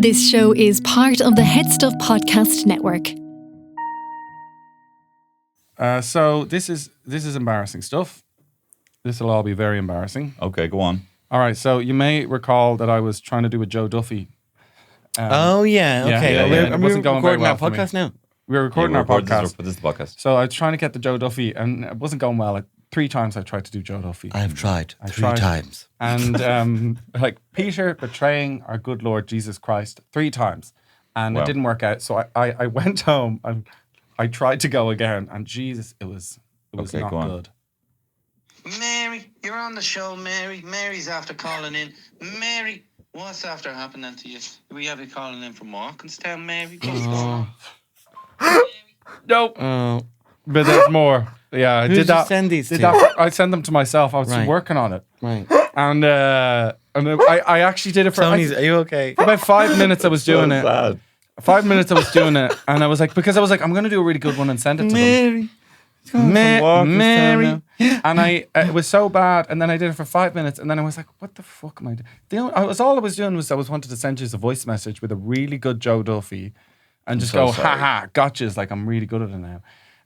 This show is part of the HeadStuff podcast network. So this is embarrassing stuff. This will all be very embarrassing. Okay, go on. All right. So you may recall that I was trying to do a Joe Duffy. Oh yeah. Okay. It wasn't going very recording well our for me. podcast now. We were recording our podcast. This is the podcast. So I was trying to get the Joe Duffy, and it wasn't going well. Like 3 times I tried to do Joe Duffy. I've tried I three tried. times. And like Peter betraying our good Lord Jesus Christ 3 times. And Wow. it didn't work out. So I went home and I tried to go again. And Jesus, it was Okay, not go on. good. Mary, you're on the show, Mary. Mary's after calling in. Mary, what's after happening to you? We have you calling in from Walkinstown, Mary? What's going on? Nope. Oh, But there's more. Yeah, I who did that. send these did to? that. I sent them to myself. I was Right. working on it. Right. And I actually did it for Tony's, are you okay? for about 5 minutes I was doing it. Sad. 5 minutes I was doing it. And I was like, because I was like, I'm going to do a really good one and send it to them. Mary. And it was so bad. And then I did it for 5 minutes. And then I was like, what the fuck am I doing? All I was doing was I wanted to send you a voice message with a really good Joe Duffy and just so go, sorry. haha, gotchas. Like, I'm really good at it now.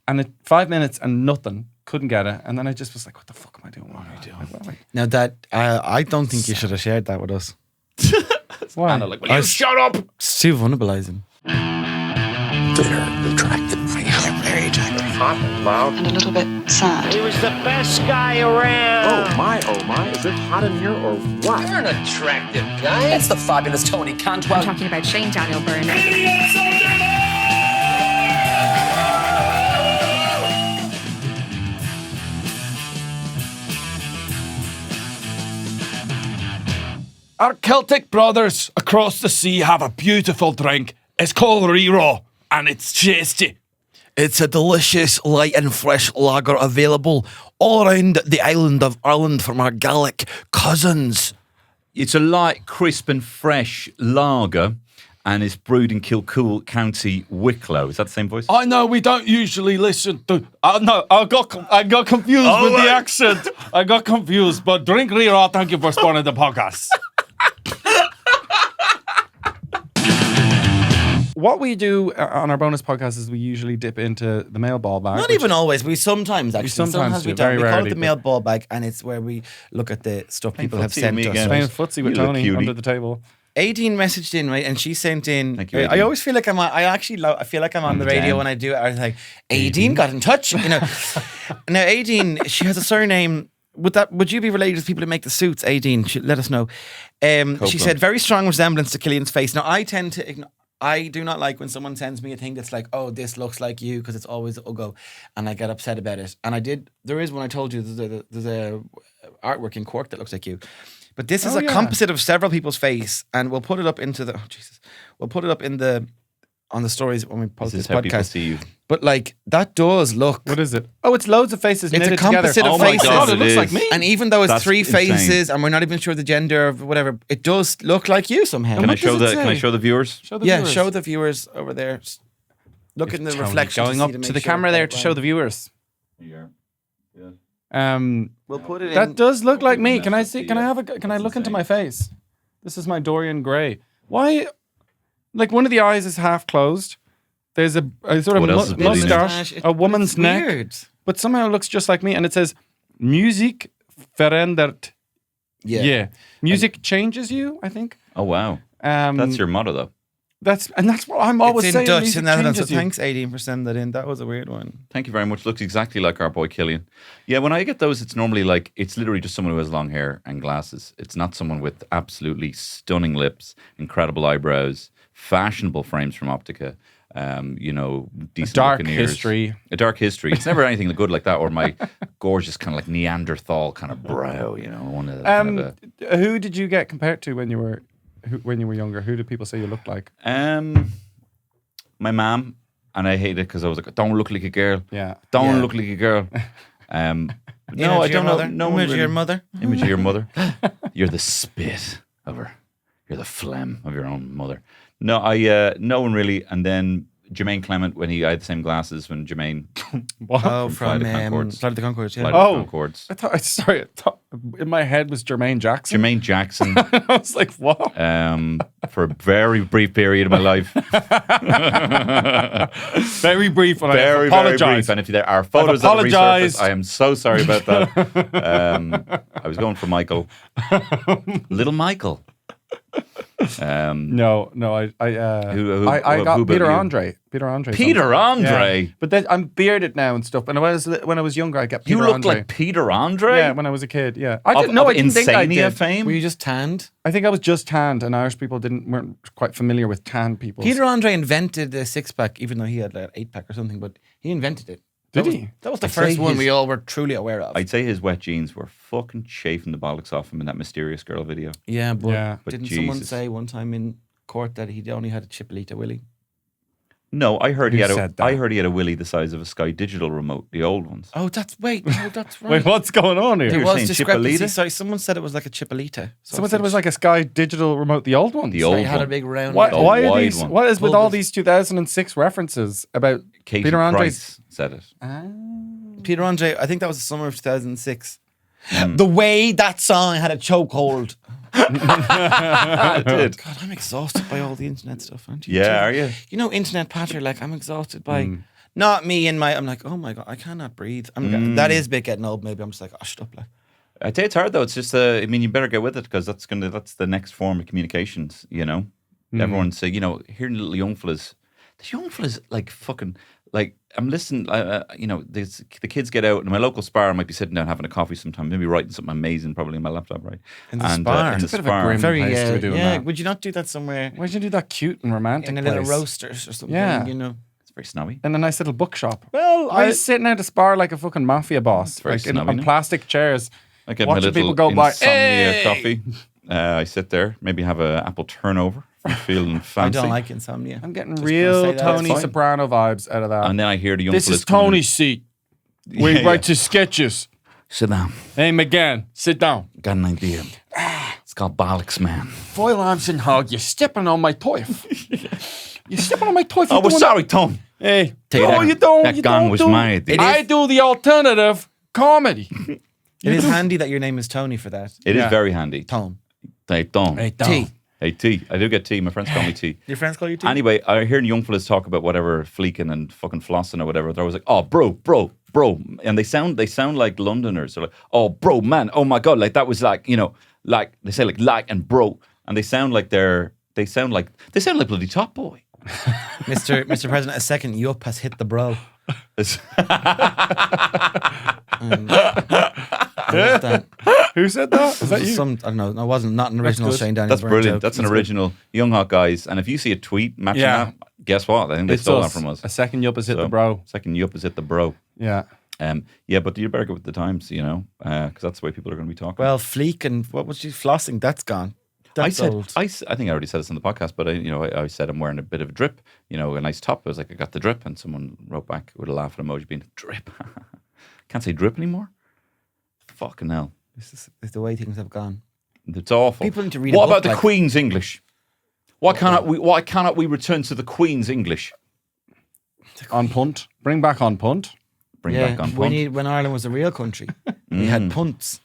And it 5 minutes and nothing. Couldn't get it. And then I just was like, what the fuck am I doing? What am I doing? Like, what am Now that I don't think you should have shared that with us. Why? Anna, like, will you shut up? It's too vulnerabilizing. Very attractive. Very attractive. Hot and loud. And a little bit sad. He was the best guy around. Oh my. Is it hot in here or what? You're an attractive guy. It's the fabulous Tony Cantwell. I'm talking about Shane Daniel Byrne. Our Celtic brothers across the sea have a beautiful drink. It's called Rero, and it's yeasty. It's a delicious, light and fresh lager available all around the island of Ireland from our Gaelic cousins. It's a light, crisp and fresh lager and it's brewed in Kilcool, County Wicklow. Is that the same voice? I know we don't usually listen to. No, I got confused with the accent. I got confused, but drink Rero. Thank you for sponsoring the podcast. What we do on our bonus podcast is we usually dip into the Mail Ballbag. Not even always. We sometimes actually. sometimes do, we don't. very We call rarely, it the Mail Ballbag, and it's where we look at the stuff people have footsie sent with me us. again. Playing footsie with You little Tony cutie. under the table. 18 messaged in, right, and she sent in. Thank you, I 18. always feel like I feel like I'm on the the radio den. when I do it. I was like, 18 got in touch. You know, now 18. She has a surname. Would you be related to people who make the suits? 18. Let us know. She said very strong resemblance to Killian's face. Now I tend to. I do not like when someone sends me a thing that's like, oh, this looks like you, because it's always Ugo, and I get upset about it. And I did. There is one I told you. There's a artwork in Cork that looks like you. But this is a composite of several people's face, and we'll put it up into the. Oh Jesus! We'll put it up on the stories when we post This this is how people podcast. see you. But like that does look. What is it? Oh, it's loads of faces It's a knitted together. composite of Oh my faces. God, it looks is. like me. And even though it's That's 3 insane. faces, and we're not even sure the gender of whatever, it does look like you somehow. Can I what show does it the? Can I say? show the viewers? Show the Yeah, viewers. show the viewers over there. Look in the Tony reflection. going see up make to the sure camera it's there got to it show right. the viewers. We'll put it in. That does look like me. Can I message see? to Can I you. have a? Can I That's look into insane. my face? This is my Dorian Gray. Why? Like one of the eyes is half closed. There's a sort of What else is bleeding in? mustache, a woman's It's neck, weird. but somehow it looks just like me. And it says, "Music verändert." Yeah. Music changes you. I think. Oh wow, that's your motto though. That's what I'm always It's in saying. Dutch music in Netherlands. So changes you. thanks 18 for sending that in. That was a weird one. Thank you very much. Looks exactly like our boy Killian. Yeah, when I get those, it's normally like, it's literally just someone who has long hair and glasses. It's not someone with absolutely stunning lips, incredible eyebrows, fashionable frames from Optica, decent dark looking ears. history. A dark history. It's never anything good like that, or my gorgeous kind of like Neanderthal kind of brow, one of the, kind of a, Who did you get compared to when you were younger? Who did people say you looked like? my mom, and I hate it because I was like, don't look like a girl. Yeah. Don't Yeah. look like a girl. No, Image I of your don't know. mother? No one Image of your mother? Image of your mother. You're the spit of her. You're the phlegm of your own mother. No, no one really. And then Jermaine Clement when he had the same glasses when Jermaine. Oh, Flight from of Conchords. Flight of the Conchords, yeah. Flight of Conchords. I thought in my head was Jermaine Jackson. Jermaine Jackson. I was like, what? For a very brief period of my life. Very brief. And Very, I very apologize. brief. And if there are photos that resurface, I am so sorry about that. I was going for Michael. Little Michael. No, I got who Peter you? Andre. Peter Andre. Peter Andre. Yeah. But then I'm bearded now and stuff. And when I was younger, I got Peter You look Andre. like Peter Andre? Yeah, when I was a kid. Yeah, I didn't know. I didn't think I did. Fame? Were you just tanned? I think I was just tanned, and Irish people weren't quite familiar with tan people. Peter Andre invented the 6-pack, even though he had like an 8-pack or something, but he invented it. Did he? That was the I'd first say one his- we all were truly aware of. I'd say his wet jeans were fucking chafing the bollocks off him in that Mysterious Girl video. Yeah, but Yeah. But didn't someone Jesus. say one time in court that he only had a Chipolita Willie? No, I heard Who he had said that? I heard he had a willy the size of a Sky Digital remote, the old ones. Oh, that's right. Wait, Right. what's going on here? There You're was saying discrepancy. Chipolita? Sorry, someone said it was like a Chipolita. Someone said it was like a Sky Digital remote, the old one. The So old he had a one. big round. Why, The why are wide these? one. What is with all Bulbous. these 2006 references about Katie Peter Andre's? Price said it. Peter Andre, I think that was the summer of 2006. The way that song had a chokehold. It did. God, I'm exhausted by all the internet stuff, aren't you? Yeah, are you? You know, internet patter, like, I'm exhausted by, not me and I'm like, oh my God, I cannot breathe. That is a bit getting old, maybe. I'm just like, oh, shut up, like. I'd say it's hard though. It's just, I mean, you better get with it because that's the next form of communications. You know, everyone's saying, hearing little young fellas. The young fellas like fucking like I'm listening. The kids get out, and my local spar might be sitting down having a coffee sometime, maybe writing something amazing, probably in my laptop, right? In the spar. in the It's a bit of a spar. grim Very, place to be doing yeah. that. Would you not do that somewhere Why'd you do that cute and romantic in a little place? roasters or something? Yeah. You know. It's very snobby. In a nice little bookshop. Well, I was sitting out a spar like a fucking mafia boss, very like snobby, on no? plastic chairs. I get my Watching little people go by. insomnia Hey! coffee. I sit there, maybe have a apple turnover. I'm feeling I fancy. don't like insomnia. I'm getting Just gonna say real that. Tony That's fine. Soprano vibes out of that. And then I hear the young This fellas is coming in. Tony's seat. Where he Yeah, writes his sketches. Sit down. Hey, McGann, sit down. Got an idea. It's called Bollocks, man. Foil arms and hog. You're stepping on my turf. You're stepping on my turf. Oh, You're we're doing sorry, Tom. that. Hey, Take it no, out. you don't. That you gong don't was do my it. idea. I do the alternative comedy. It is handy that your name is Tony for that. It is Yeah. very handy. Tom. Hey, Tom. Hey, Tom. T. Hey, T. I do get T. My friends call me T. Your friends call you T? Anyway, I hear young fellas talk about whatever fleeking and fucking flossing or whatever. They're always like, "Oh, bro," and they sound like Londoners. They're like, "Oh, bro, man, oh my god," like that was like like they say like and bro, and they sound like bloody Top Boy. Mr. President, a second yup has hit the bro. It's- I love that. Who said that? Is that you? I don't know. No, it wasn't. Not an original good. Shane Daniels. That's Byrne brilliant. joke. That's an That's original Young Hot Guys. And if you see a tweet matching Yeah. that, guess what? I think they It's stole that us. from us. A second yup has hit So, the bro. Second yup is hit the bro. Yeah. Yeah, but you better go with the times, because that's the way people are going to be talking. Well, fleek and what was she flossing? That's gone. That's old. I think I already said this on the podcast, but I said I'm wearing a bit of a drip, a nice top. I was like, I got the drip, and someone wrote back with a laughing emoji being drip. Can't say drip anymore. Fucking hell, This is the way things have gone. it's awful. People need to read a What book, about the like- Queen's English? Why cannot we return to the Queen's English? On punt. Bring back on punt. Bring back on punt. When Ireland was a real country, we had punts.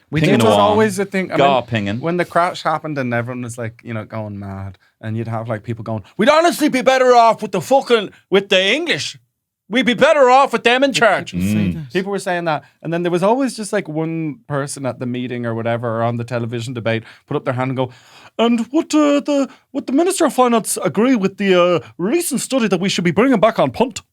We Pinging It did was along. always a thing. Pinging. When the crash happened and everyone was like, going mad, and you'd have like people going, "We'd honestly be better off with the English. We'd be better off with them in charge." People were saying that, and then there was always just like one person at the meeting or whatever, or on the television debate, put up their hand and go, "And would the Minister of Finance agree with the recent study that we should be bringing back on punt?"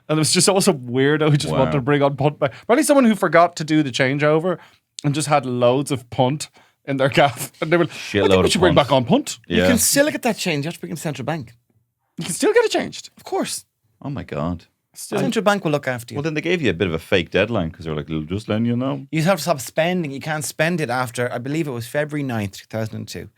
And it was just also weirdo who just Wow. wanted to bring on punt back. Probably someone who forgot to do the changeover and just had loads of punt in their gaff. And they were, "I Shitload think we of should bring punt. back on punt." You Yeah. can still get that change. You have to bring it to central bank. You can still get it changed. Of course. Oh my god. Central bank will look after you. Well, then they gave you a bit of a fake deadline because they're like, just letting you know. You have to stop spending. You can't spend it after, I believe it was February 9th, 2002.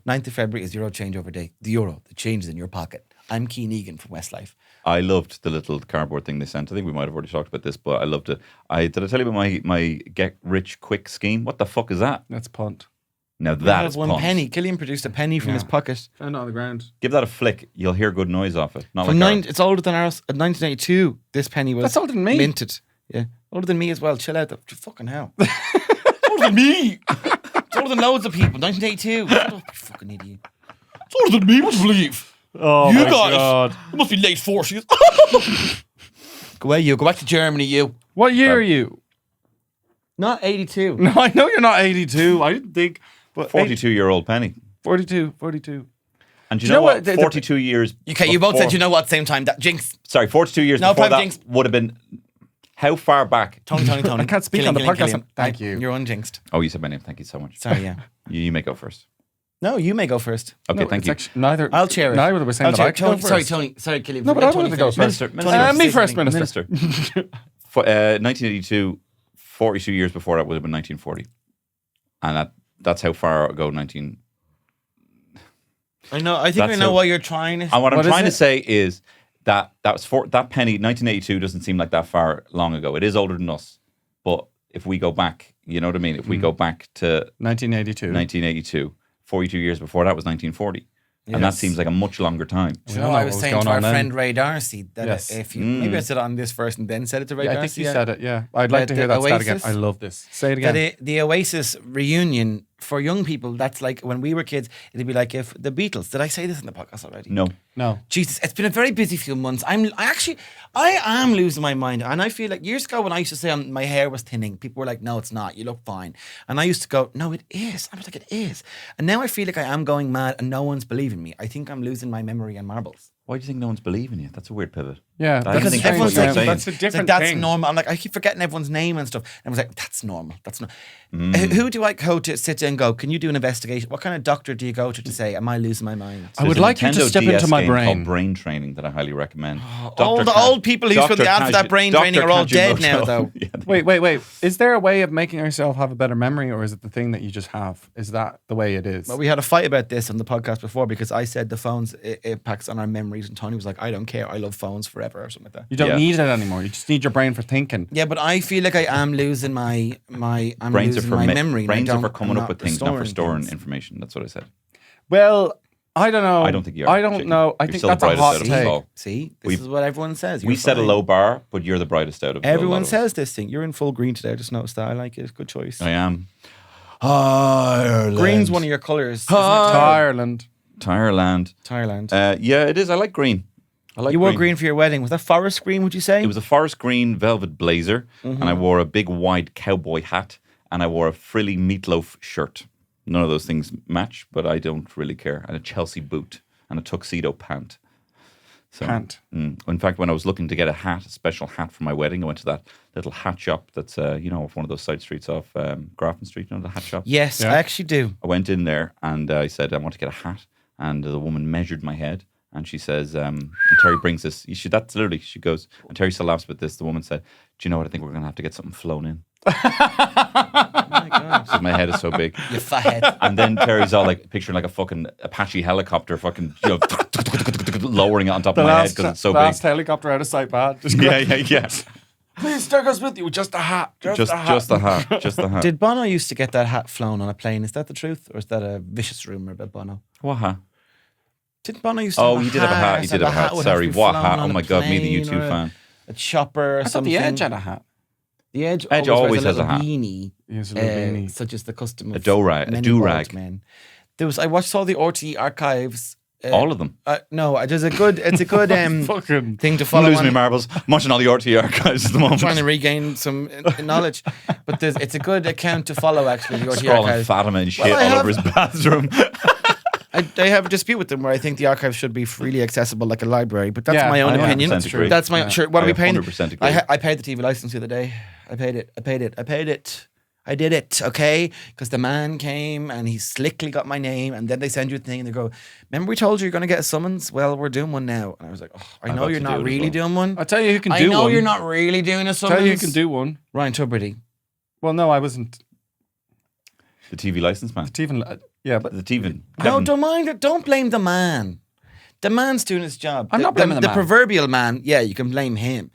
9th of February is Euro changeover day. The euro, the change is in your pocket. I'm Keen Egan from Westlife. I loved the little cardboard thing they sent. I think we might have already talked about this, but I loved it. Did I tell you about my get rich quick scheme? What the fuck is that? That's punt. Now We that have is one puns. penny. Killian produced a penny from his pocket. Found it on the ground. Give that a flick. You'll hear good noise off it. Not From like ours. it's older than ours. At 1982, this penny was That's older than me. minted. Yeah, older than me as well. Chill out, fucking hell. Older than me. It's older than loads of people. 1982. Shut up, you fucking idiot. It's older than me. Would you believe? Oh You my guys. God. It must be late 40s. Go away, you. Go back to Germany, you. What year are you? Not 82. No, I know you're not 82. I didn't think. But 42-year-old penny. 42. And do you Do you know know what? what? The- 42 years. Okay, you both before- said you know what same time. That jinx. Sorry, 42 years No before problem, that Jinx. would have been. How far back? Tony. I can't speak on the podcast. Thank you. You're unjinxed. Oh, you said my name. Thank you so much. Sorry, yeah. You may go first. No, you may go first. Okay, No, thank it's you. actually neither. I'll chair it. Neither were saying I'll that chair I it. could go Tony, sorry, first. Tony. Sorry, Killian. No, but I Let wanted Tony to go finish. first. Minister. Me first, Minister. Minister. 1982, 42 years before that would have been 1940. And that's how far ago 19... I know. I think I That's know how- what you're trying to. And what I'm What is trying to it? say is that that penny, 1982 doesn't seem like that far long ago. It is older than us. But if we go back, you know what I mean? If we go back to 1982. 1982, 42 years before that was 1940. And that Yes. seems like a much longer time. You don't know, know I what was was saying going to our on then. friend Ray Darcy that Yes. if you maybe I said it on this first and then said it to Ray Yeah, I Darcy. think you said it. Yeah, I'd like to hear The that stat again. Oasis? I love this. Say it That again. the Oasis reunion for young people. That's like when we were kids. It'd be like if the Beatles. Did I say this in the podcast already? No. No. Jesus, it's been a very busy few months. I am losing my mind, and I feel like years ago when I used to say my hair was thinning, people were like, "No, it's not. You look fine." And I used to go, "No, it is." I was like, "It is." And now I feel like I am going mad, and no one's believing me. I think I'm losing my memory and marbles. Why do you think no one's believing you? That's a weird pivot. Yeah, I Because think everyone's that's what like, you're that's a saying. it's like, different that's thing. normal. I'm like, I keep forgetting everyone's name and stuff. And I was like, that's normal. That's not. Who do I go to sit down and go, can you do an investigation? What kind of doctor do you go to say, am I losing my mind? I would There's a like you to Nintendo step DS into my game brain. called Brain Training that I highly recommend. All the old people who couldn't answer that brain training are all dead now, though. Yeah, Wait. Is there a way of making yourself have a better memory, or is it the thing that you just have? Is that the way it is? Well, we had a fight about this on the podcast before because I said the phone's impacts on our memories, and Tony was like, I don't care. I love phones forever or something like that. You don't Yeah. need it anymore. You just need your brain for thinking. Yeah, but I feel like I am losing my brains are for memory. and brains I are for don't- coming I'm up with things, not for storing things. information. That's what I said. Well, I don't know. I don't think you are. I don't Chicken. know. I You're think still the that's a brightest hot out of us take. all. See, this We've- is what everyone says. We You're set a fine. low bar, but you're the brightest out of a lot Everyone of us. says this thing. You're in full green today. I just noticed that. I like it. Good choice. I am. Ireland. Green's one of your colours. Ireland. Tireland. Thailand. Yeah, it is. I like green. I like You wore green for your wedding. Was that forest green, would you say? It was a forest green velvet blazer, Mm-hmm. and I wore a big wide cowboy hat, and I wore a frilly meatloaf shirt. None of those things match, but I don't really care. And a Chelsea boot and a tuxedo pant. So, Pant. In fact, when I was looking to get a special hat for my wedding, I went to that little hat shop that's, off one of those side streets off Grafton Street, the hat shop. Yes, Yeah. I actually do. I went in there and I said, I want to get a hat. And the woman measured my head. And she says, and Terry brings this. That's literally, she goes, and Terry still laughs with this. The woman said, do you know what? I think we're going to have to get something flown in. Oh my God. Because my head is so big. You fathead. And then Terry's all like picturing like a fucking Apache helicopter fucking, lowering it on top of my head because it's so last big. helicopter out of sight, bad. Just Yeah. Please take us with you. Just a hat. Just the hat. Just the hat. Did Bono used to get that hat flown on a plane? Is that the truth? Or is that a vicious rumour about Bono? What hat? Didn't Bono used to Oh, have a he did have a hat. He So did have a hat. would have Sorry, to be what flown hat? on Oh a my God, me, the plane U2 or fan. A chopper or I thought something. the Edge had a hat. The Edge, Edge always always wears has a hat. Beanie, Yes, a little beanie. such as the custom of A do-rag, a many do-rag. bald men. I watched all the RTE archives. All of them. No, it's a good Fucking thing to I'm follow. losing my on. marbles. I'm watching all the RT archives at the moment. Trying to regain some knowledge, but it's a good account to follow. Actually, the RTE Scrawling archives. Fatima and shit Well, I all have- over his bathroom. I have a dispute with them where I think the archives should be freely accessible like a library, but that's Yeah, my own I opinion. 100% agree. That's my sure. What are we paying? 100% agree. I paid the TV license the other day. I paid it. I did it, okay? Because the man came and he slickly got my name, and then they send you a thing and they go, "Remember we told you you're going to get a summons? Well, we're doing one now." And I was like, "Oh, I know got you're to not do it as really well. doing one. I'll tell you who can I do know one. you're not really doing a summons." Tell you who can do one. Ryan Tubridy. Well, no, I wasn't. The TV license man. Even yeah, but The TV. No, don't mind it. Don't blame the man. The man's doing his job. I'm not blaming the man. proverbial man, yeah, you can blame him.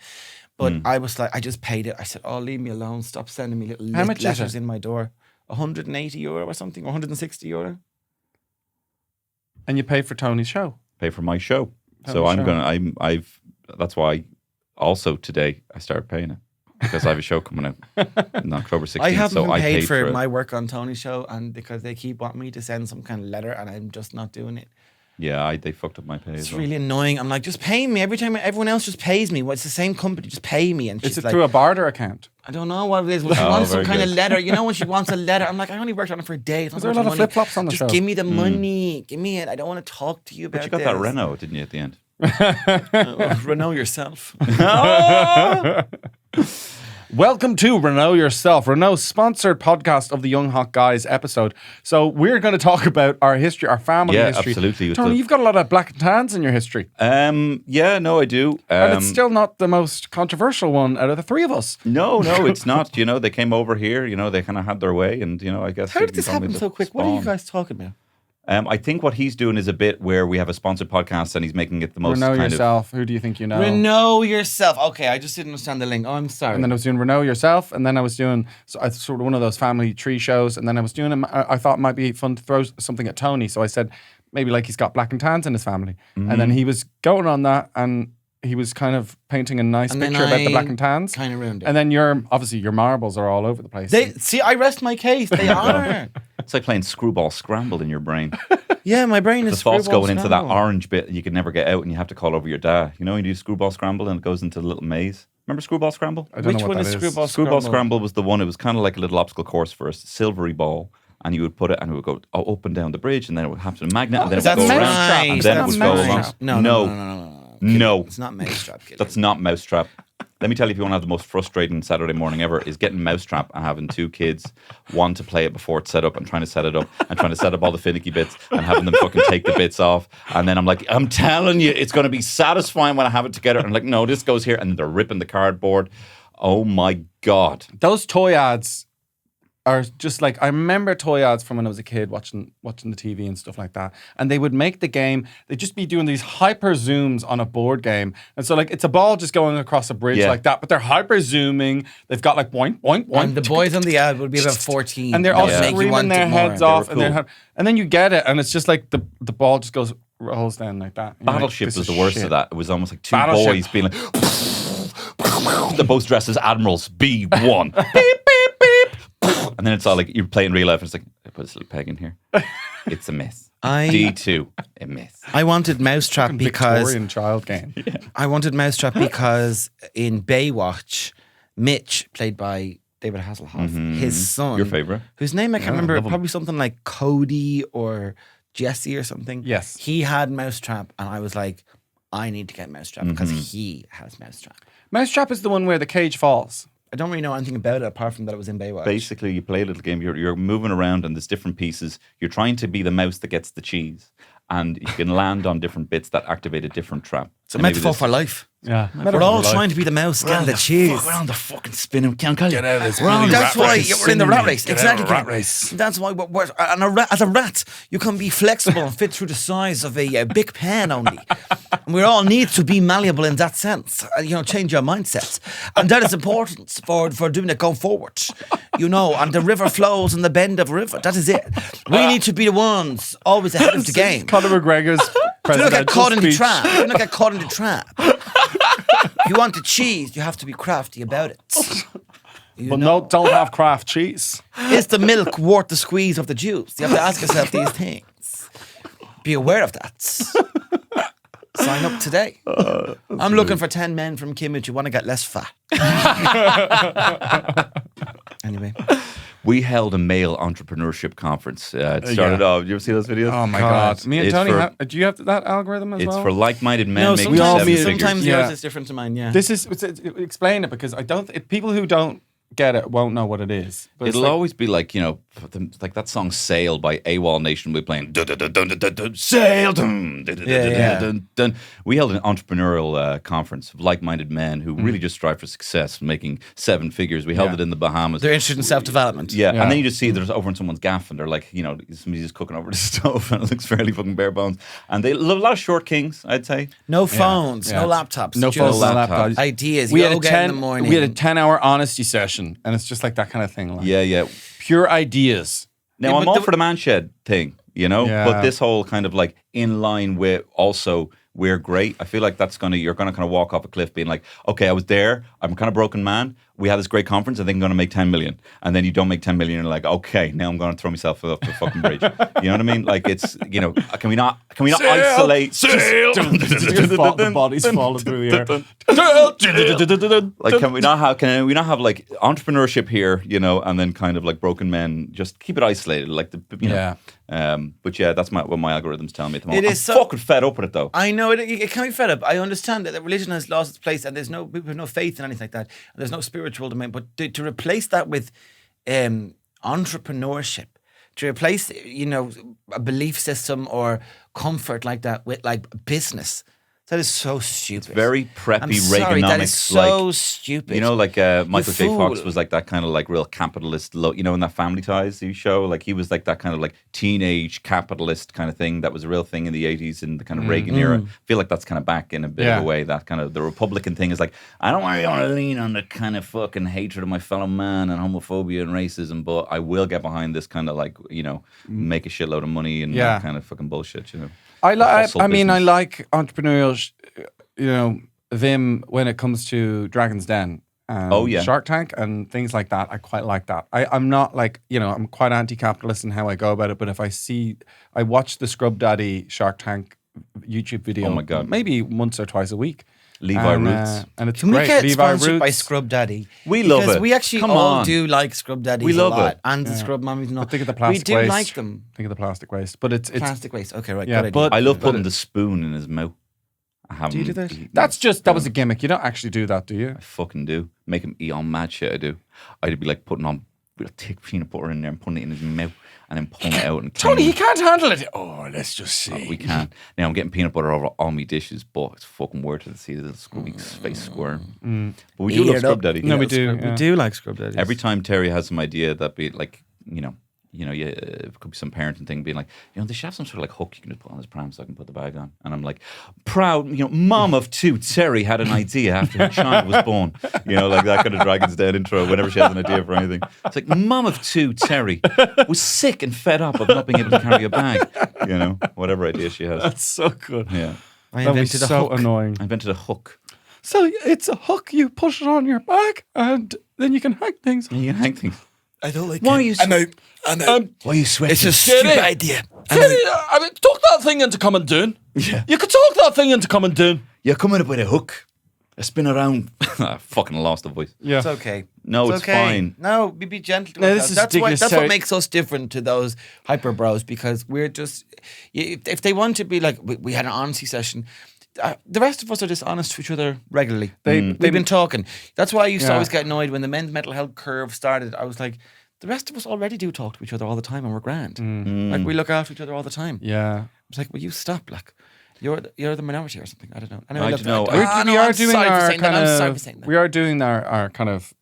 But I was like, I just paid it. I said, "Oh, leave me alone. Stop sending me little How much is letters it? in my door." €180 or something, or €160. And you pay for Tony's show. Pay for my show. Tony's show. That's why also today I started paying it. Because I have a show coming out on October 16th. I haven't been paid paid for it. my work on Tony's show, and because they keep wanting me to send some kind of letter, and I'm just not doing it. Yeah, they fucked up my pay. It's as well. really annoying. I'm like, just pay me. Every time everyone else just pays me. Well, it's the same company, just pay me. And Is she's it like, through a barter account? I don't know what it is. Well, she wants some very kind of good. letter. You know when she wants a letter? I'm like, I only worked on it for a day. Is there a lot of flip-flops on the just show? give me the money. Give me it. I don't want to talk to you about But you got that Renault, didn't you, at the end? Renault yourself. Welcome to Renault Yourself, Renault's sponsored podcast of the Young Hot Guys episode. So we're going to talk about our history, our family Yeah, history. absolutely. Tony, you've got a lot of black and tans in your history. Yeah, no, I do. And it's still not the most controversial one out of the three of us. No, it's not. You know, they came over here, you know, they kind of had their way, and, you know, I guess... How did this happen so quick? What are you guys talking about? I think what he's doing is a bit where we have a sponsored podcast and he's making it the most Renault kind Yourself. Who do you think you know? Renault yourself. Okay, I just didn't understand the link. Oh, I'm sorry. And then I was doing Renault Yourself, and then I was doing sort of one of those family tree shows, and then I was doing I thought it might be fun to throw something at Tony, so I said maybe like he's got black and tans in his family, and then he was going on that, and he was kind of painting a nice And then picture about the I black and tans, kind of ruined it. and then your marbles are all over the place. See, I rest my case. They are. It's like playing Screwball Scramble in your brain. Yeah, my brain The is thoughts Screwball going into that Scramble. orange bit and you can never get out and you have to call over your dad. You know, when you do Screwball Scramble and it goes into the little maze. Remember Screwball Scramble? I don't Which know what one that is is. Screwball Screwball Scramble? Scramble was the one, it was kind of like a little obstacle course for a silvery ball. And you would put it and it would go up and down the bridge and then it would have to magnet and then it would That's go around. right. And then it would go Mousetrap. along. No. No. It's not Mousetrap. Killian. That's not Mousetrap. Let me tell you, if you want to have the most frustrating Saturday morning ever, is getting Mousetrap and having two kids, one to play it before it's set up and trying to set it up and trying to set up all the finicky bits and having them fucking take the bits off. And then I'm like, I'm telling you, it's going to be satisfying when I have it together. And I'm like, no, this goes here. And they're ripping the cardboard. Oh my God. Those toy ads are just like, I remember toy ads from when I was a kid watching the TV and stuff like that. And they would make the game, they'd just be doing these hyper zooms on a board game. And so like, it's a ball just going across a bridge like that, but they're hyper zooming. They've got like boink, boink, boink. And the boys on the ad would be about 14. And they're all That would make you screaming want their it more. heads off. They were cool. And then you get it, and it's just like the ball just rolls down like that. You're like, Battleship this was is the worst shit. of that. It was almost like two Battleship. boys being like, they're both dressed as admirals, B1. Beep, beep, beep. And then it's all like, you're playing real life, and it's like, I put this little peg in here. It's a miss. D2, a miss. I wanted Mousetrap because Victorian child game. I wanted Mousetrap because in Baywatch, Mitch, played by David Hasselhoff, his son, Your favourite? whose name I can't remember, love him. probably something like Cody or Jesse or something. Yes. He had Mousetrap, and I was like, I need to get Mousetrap because he has Mousetrap. Mousetrap is the one where the cage falls. I don't really know anything about it apart from that it was in Baywatch. Basically, you play a little game. You're moving around, and there's different pieces. You're trying to be the mouse that gets the cheese, and you can land on different bits that activate a different trap. It's a metaphor for life. Yeah. We're all trying to be the mouse getting the cheese. We're on the fucking spinning. Can't get out of this. That's why you're in the rat race. Get out of Exactly. the rat Ken. race. That's why as a rat, you can be flexible and fit through the size of a big pen only. And we all need to be malleable in that sense. Change your mindsets. And that is important for doing it going forward. And the river flows in the bend of a river. That is it. We need to be the ones always ahead of the game. Conor McGregor's Do not get presidential caught in the speech. trap. Do not get caught in the trap. If you want the cheese, you have to be crafty about it. But no, don't have craft cheese. Is the milk worth the squeeze of the juice? You have to ask yourself these things. Be aware of that. Sign up today. I'm looking for 10 men from Kimmage who want to get less fat. Anyway. We held a male entrepreneurship conference. It started off. You ever see those videos? Oh my God. Me and It's Tony, for- do you have that algorithm as It's well? for like-minded men No, making all seven meet- figures. sometimes Yeah. yours is different to mine, yeah. This is, explain it because people who don't get it won't know what it is. But it's It'll like- always be like, like that song Sail by AWOL Nation. We're playing dun, dun, dun, dun, dun, dun, dun, Sail. Dun, dun, dun, dun, Yeah. dun, dun. We held an entrepreneurial conference of like-minded men who really just strive for success, making seven figures. We held it in the Bahamas. They're interested in self-development. Yeah, Yeah. and then you just see they're over in someone's gaff and they're like, somebody's just cooking over the stove and it looks fairly fucking bare bones. And they love a lot of short kings, I'd say. No phones, Yeah. no laptops. No just phones, no laptops. laptops. Ideas. We had Yoga in the morning. We had a 10-hour honesty session, and it's just like that kind of thing. Like, Yeah. pure ideas. Now, I'm all for the man shed thing, you know? Yeah. But this whole kind of like in line with also we're great. I feel like you're gonna kind of walk off a cliff being like, okay, I was there. I'm a kind of broken man. We had this great conference. I think I'm going to make 10 million. And then you don't make 10 million. And you're like, okay, now I'm going to throw myself off the fucking bridge. You know what I mean? Like it's, you know, can we not isolate? The body's falling through the air. Like, can we not have like entrepreneurship here, you know, and then kind of like broken men, just keep it isolated. Like you know. But yeah, that's what my algorithms tell me at the moment. I'm fucking fed up with it though. I know it can be fed up. I understand that religion has lost its place, and people have no faith in anything like that. And there's no spiritual domain. But to replace that with entrepreneurship, to replace a belief system or comfort like that with like business. That is so stupid. It's very preppy Reaganomics. That is so stupid. You know, like Michael J. Fox was like that kind of like real capitalist, you know, in that Family Ties show, like he was like that kind of like teenage capitalist kind of thing that was a real thing in the 80s in the kind of Reagan era. I feel like that's kind of back in a bit of a way. That kind of the Republican thing is like, I don't really want to lean on the kind of fucking hatred of my fellow man and homophobia and racism, but I will get behind this kind of like, you know, make a shitload of money and that kind of fucking bullshit, you know. I like entrepreneurs, you know, Vim when it comes to Dragon's Den and Shark Tank and things like that. I quite like that. I'm not like, you know, I'm quite anti-capitalist in how I go about it, but if I watch the Scrub Daddy Shark Tank YouTube video, oh my God, maybe once or twice a week. Levi Roots. And it's Can great. we get Levi sponsored Roots. by Scrub Daddy? We love it. Because we actually all do like Scrub Daddies we love a lot. it. And the Scrub Mummies. But think of the plastic waste. We do waste. like them. Think of the plastic waste. But it's plastic waste. Okay, right. Yeah, good but I love putting the spoon in his mouth. Do you do that? That was a gimmick. You don't actually do that, do you? I fucking do. Make him eat on mad shit. I do. I'd be like putting on real thick peanut butter in there and putting it in his mouth and then pulling it out. And Tony, he can't handle it. Oh, let's just see. Oh, we can't. Now I'm getting peanut butter over all my dishes, but it's fucking worth it to see the little Scrubby's face squirm. But we do love Scrub Daddy. No, we do. We do like Scrub Daddies. Every time Terry has some idea that be like, it could be some parenting thing being like, you know, they should have some sort of like hook you can just put on his pram so I can put the bag on. And I'm like, proud, you know, mom of two, Terry had an idea after her child was born. You know, like that kind of Dragon's Den intro whenever she has an idea for anything. It's like, mom of two, Terry was sick and fed up of not being able to carry a bag. You know, whatever idea she has. That's so good. Yeah. I invented a hook. Annoying. I invented a hook. So it's a hook. You push it on your back and then you can hang things. You can hang things. I don't like Why it. are you I know. Why are you sweating? It's a stupid idea. I mean, talk that thing into coming down. Yeah. You could talk that thing into coming down. You're coming up with a hook. I spin around. I fucking lost the voice. Yeah. It's okay. No, it's okay. fine. No, be gentle. No, with this that. is That's what makes us different to those hyper bros, because we're just, if they want to be like, we had an honesty session. The rest of us are just honest to each other regularly. They've been talking. That's why I used to always get annoyed when the men's mental health curve started. I was like, the rest of us already do talk to each other all the time, and we're grand. Like we look after each other all the time. Yeah. It's like, will you stop? Like, you're the minority or something. I don't know. I don't know. We are doing our kind of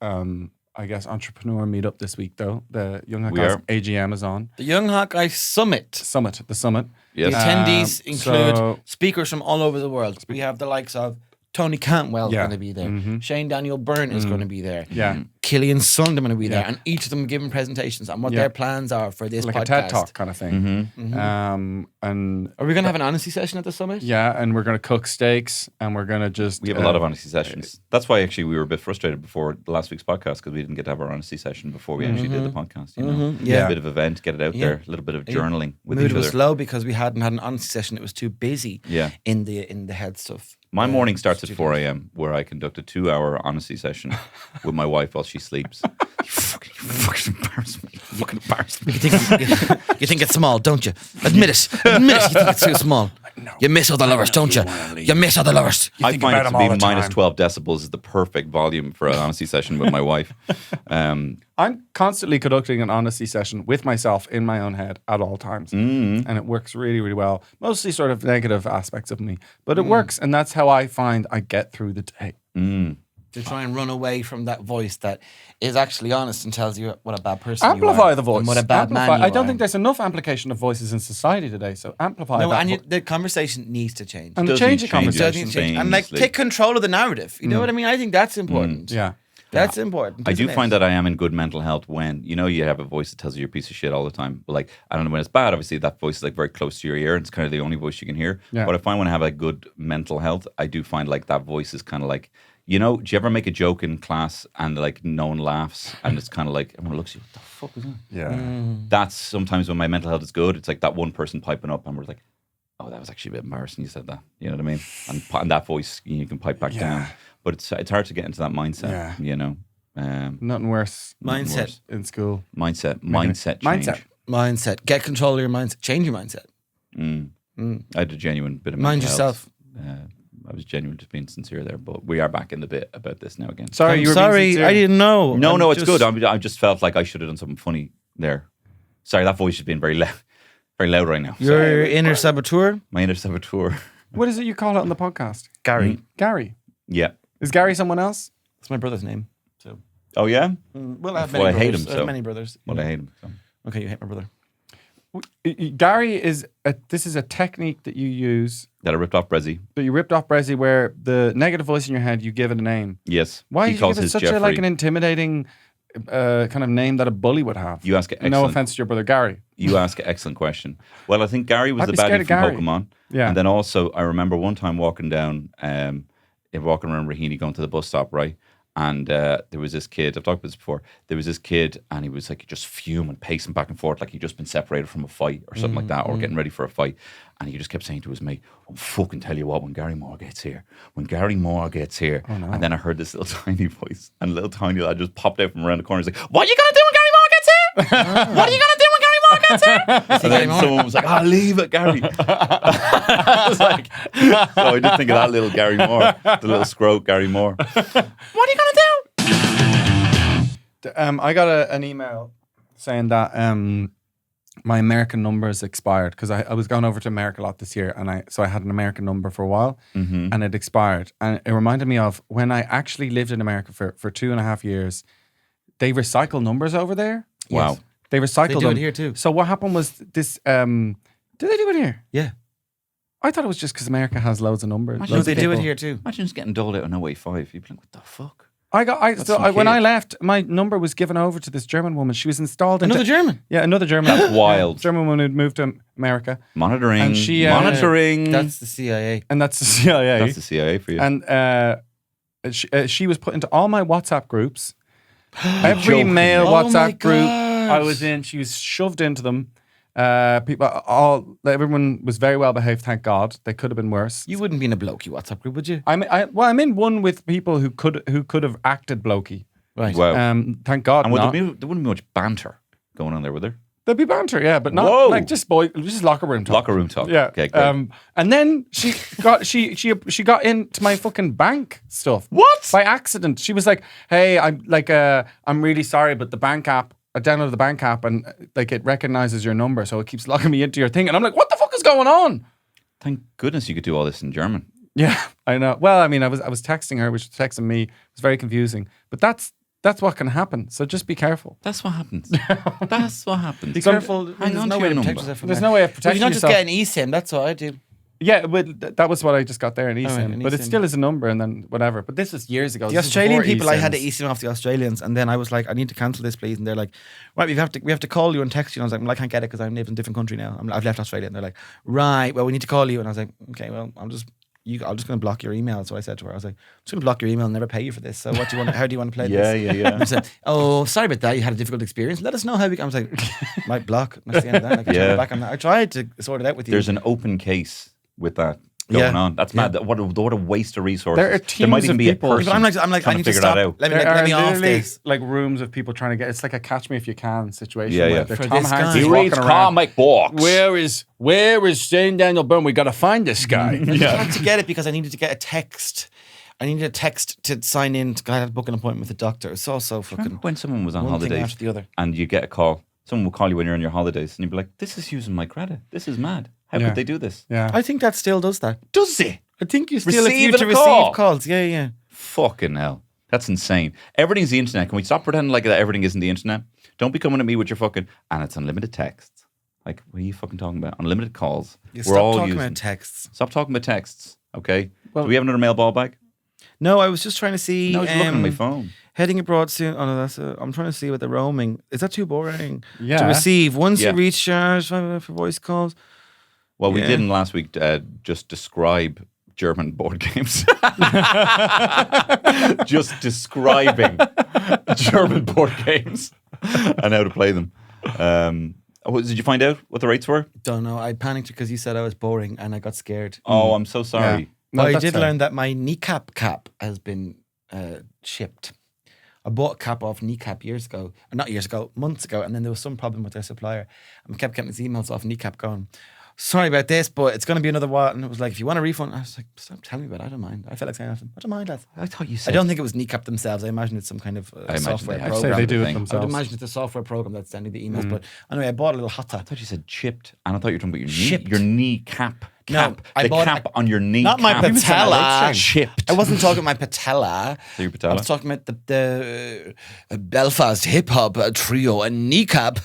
I guess entrepreneur meetup this week though. The Young Hot Guys AGM is on. The Young Hot Guys Summit. The summit. Yes. The attendees include speakers from all over the world. We have the likes of Tony Cantwell going to be there. Shane Daniel Byrne is going to be there. Yeah. Killian Sundermann will be there, and each of them giving presentations on what their plans are for this like podcast. a TED Talk kind of thing. And are we going to have an honesty session at the summit? Yeah, and we're going to cook steaks, and we're going to just... We have a lot of honesty sessions. That's why actually we were a bit frustrated before last week's podcast, because we didn't get to have our honesty session before we actually did the podcast. You know, Yeah. A bit of event, get it out there, a little bit of journaling with Mood each was other. low because we hadn't had an honesty session. It was too busy. In the head stuff. My morning starts at 4 a.m. where I conduct a 2-hour honesty session with my wife while she sleeps. You fucking embarrass me. You fucking embarrass me. You think it's small, don't you? Admit it. Admit it. You think it's too small. You miss other lovers, don't you? You miss other lovers. I find it to be minus 12 decibels is the perfect volume for an honesty session with my wife. I'm constantly conducting an honesty session with myself in my own head at all times. And it works really, really well. Mostly sort of negative aspects of me. But it works, and that's how I find I get through the day. To try and run away from that voice that is actually honest and tells you what a bad person Amplify you are. the voice. And what a bad man you I don't are. think there's enough amplification of voices in society today, so amplify that. And the conversation needs to change. And the change the conversation. And like, take control of the narrative. You know what I mean? I think that's important. Yeah. That's important. I do isn't it? find that I am in good mental health when, you know, you have a voice that tells you you're a piece of shit all the time. But like, I don't know when it's bad, obviously that voice is like very close to your ear and it's kind of the only voice you can hear. Yeah. But I find when I have a good mental health, I do find like that voice is kind of like, you know, do you ever make a joke in class and like no one laughs and it's kind of like, everyone looks at you, what the fuck is that? Yeah. That's sometimes when my mental health is good, it's like that one person piping up and we're like, oh, that was actually a bit embarrassing you said that. You know what I mean? And that voice, you can pipe back down. But it's hard to get into that mindset, you know. Nothing worse. Mindset in school. Mindset change. Mindset. Get control of your mindset. Change your mindset. I had a genuine bit of Mind mental yourself. health. I was genuine, just being sincere there, but we are back in the bit about this now again. Sorry, you were sorry, being sincere. I didn't know. No, it's good. I just felt like I should have done something funny there. Sorry, that voice is being very loud right now. Your inner saboteur? My inner saboteur. What is it you call it on the podcast? Gary. Gary. Yeah. Is Gary someone else? That's my brother's name. So. Oh yeah. Well, I have Well, many I hate brothers. him, I have so. many brothers. Well, I hate him. So. Okay, you hate my brother. Gary is this is a technique that you use That I ripped off Brezzy. that you ripped off Brezzy, where the negative voice in your head you give it a name. Yes. Why he do you calls give it his such Jeffrey. a like an intimidating kind of name that a bully would have? You ask an No excellent- offense to your brother Gary. You ask an excellent question. Well, I think Gary was I'd the be scared baddie of from Gary. Pokemon. Yeah. And then also, I remember one time walking down, walking around Raheny going to the bus stop, right? And there was this kid, I've talked about this before, there was this kid and he was like just fuming, pacing back and forth like he'd just been separated from a fight or something like that, or getting ready for a fight. And he just kept saying to his mate, "I'll fucking tell you what, when Gary Moore gets here. And then I heard this little tiny voice, and a little tiny lad just popped out from around the corner. He's like, "What are you going to do when Gary Moore gets here? What are you going to do when Gary Moore gets here?" And then someone was like, "Oh, leave it, Gary." I was like, so I did think of that little Gary Moore, the little scrote Gary Moore. What are you going to do? I got an email saying that my American number is expired because I was going over to America a lot this year, and I had an American number for a while, and it expired, and it reminded me of when I actually lived in America for 2.5 years. They recycle numbers over there. Wow. Yes. They recycle They do them it here too. So what happened was this. Did they do it here? Yeah. I thought it was just because America has loads of numbers. Imagine No, Loads they of do it people. here too. Imagine just getting doled out on 085. You'd be like, what the fuck? When I left, my number was given over to this German woman. She was installed into Another German. Yeah, another German. That's wild. German woman who'd moved to America. Monitoring. And she, monitoring. That's the CIA. And that's the CIA. That's the CIA for you. And she was put into all my WhatsApp groups. Every joking. male Oh my WhatsApp group gosh. I was in, she was shoved into them. Everyone was very well behaved, thank God. They could have been worse. You wouldn't be in a blokey WhatsApp group, would you? I'm in one with people who could have acted blokey. Right. Wow. Thank God. And not. there wouldn't be much banter going on there, would there? There'd be banter, yeah, but not Whoa. like just locker room talk. Locker room talk. Yeah. Okay, great. And then she got into my fucking bank stuff. What? By accident. She was like, "Hey, I'm really sorry, but the bank app, I downloaded the bank app and like it recognizes your number, so it keeps logging me into your thing." And I'm like, "What the fuck is going on?" Thank goodness you could do all this in German. Yeah, I know. Well, I mean, I was texting her, which was texting me. It was very confusing. But that's what can happen. So just be careful. That's what happens. That's what happens. Be careful. Hang There's on no to way your to protect number. yourself from There's that. no way of But protecting you not just yourself. get an eSIM. That's what I do. Yeah, but that was what I just got there, an eSIM. an But it eSIM. still is a number and then whatever. But this was years ago. The This was Australian before people, I had to eSIMs. eSIM off the Australians, and then I was like, I need to cancel this, please. And they're like, right, we have to call you and text you. And I was like, well, I can't get it because I live in a different country now. I've left Australia. And they're like, right, well, we need to call you. And I was like, okay, well, I'm just going to block your email. So I said to her, I was like, I'm just going to block your email and never pay you for this. So what do you want? How do you want to play this? Yeah. And I said, oh, sorry about that. You had a difficult experience. Let us know how we. I was like, might block. And that's the end of that. Like, I turned it back on that. I tried to sort it out with you. There's an open case with that going on. That's mad. What a waste of resources. There are teams might even of be people. a person I'm like, I trying need to to figure stop. that out. Let There me are off literally this. like rooms of people trying to get. It's like a catch me if you can situation. Yeah, where yeah. they're For Tom this Hanks guy. is He walking around. books. Where is Shane Daniel Byrne? We got to find this guy. I had to get it because I needed to get a text. I needed a text to sign in. I had to book an appointment with a doctor. It's also fucking When someone was on one thing holidays after the other. and you get a call, someone will call you when you're on your holidays and you'd be like, this is using my credit. This is mad. How Yeah. could they do this? Yeah. I think that still does that. Does it? I think you still Receive if you a to call. receive calls. Yeah. Fucking hell. That's insane. Everything's the internet. Can we stop pretending like that everything isn't the internet? Don't be coming at me with your fucking, and it's unlimited texts. Like, what are you fucking talking about? Unlimited calls. Stop talking about texts. Stop talking about texts, okay? Do we have another mail ball bag? No, I was just trying to see. No, I was looking at my phone. Heading abroad soon. Oh no, I'm trying to see what the roaming. Is that too boring? Yeah. To receive once Yeah. you recharge for voice calls. Well, we Yeah. didn't last week just describe German board games. Just describing German board games and how to play them. Did you find out what the rates were? Don't know. I panicked because you said I was boring and I got scared. Oh, I'm so sorry. Yeah. No, But I that's did fair. learn that my kneecap cap has been shipped. I bought a cap off Kneecap months ago, and then there was some problem with their supplier. And I kept getting these emails off Kneecap going, sorry about this, but it's going to be another while. And it was like, if you want a refund, I was like, stop telling me about it. I don't mind. I felt like saying nothing. I don't mind, lads. I thought you I said. don't think it was Kneecap themselves. I imagine it's some kind of I imagine software they have. I'd say program. they do it thing. I would themselves. imagine it's a software program that's sending the emails. But anyway, I bought a little hot I thought you said chipped, and I thought you were talking about your knee, Shipped. your knee cap. No, I the bought cap on your knee. not my cap. patella. Chipped. I wasn't talking my patella. So your I patella? was talking about the Belfast hip hop trio and Kneecap,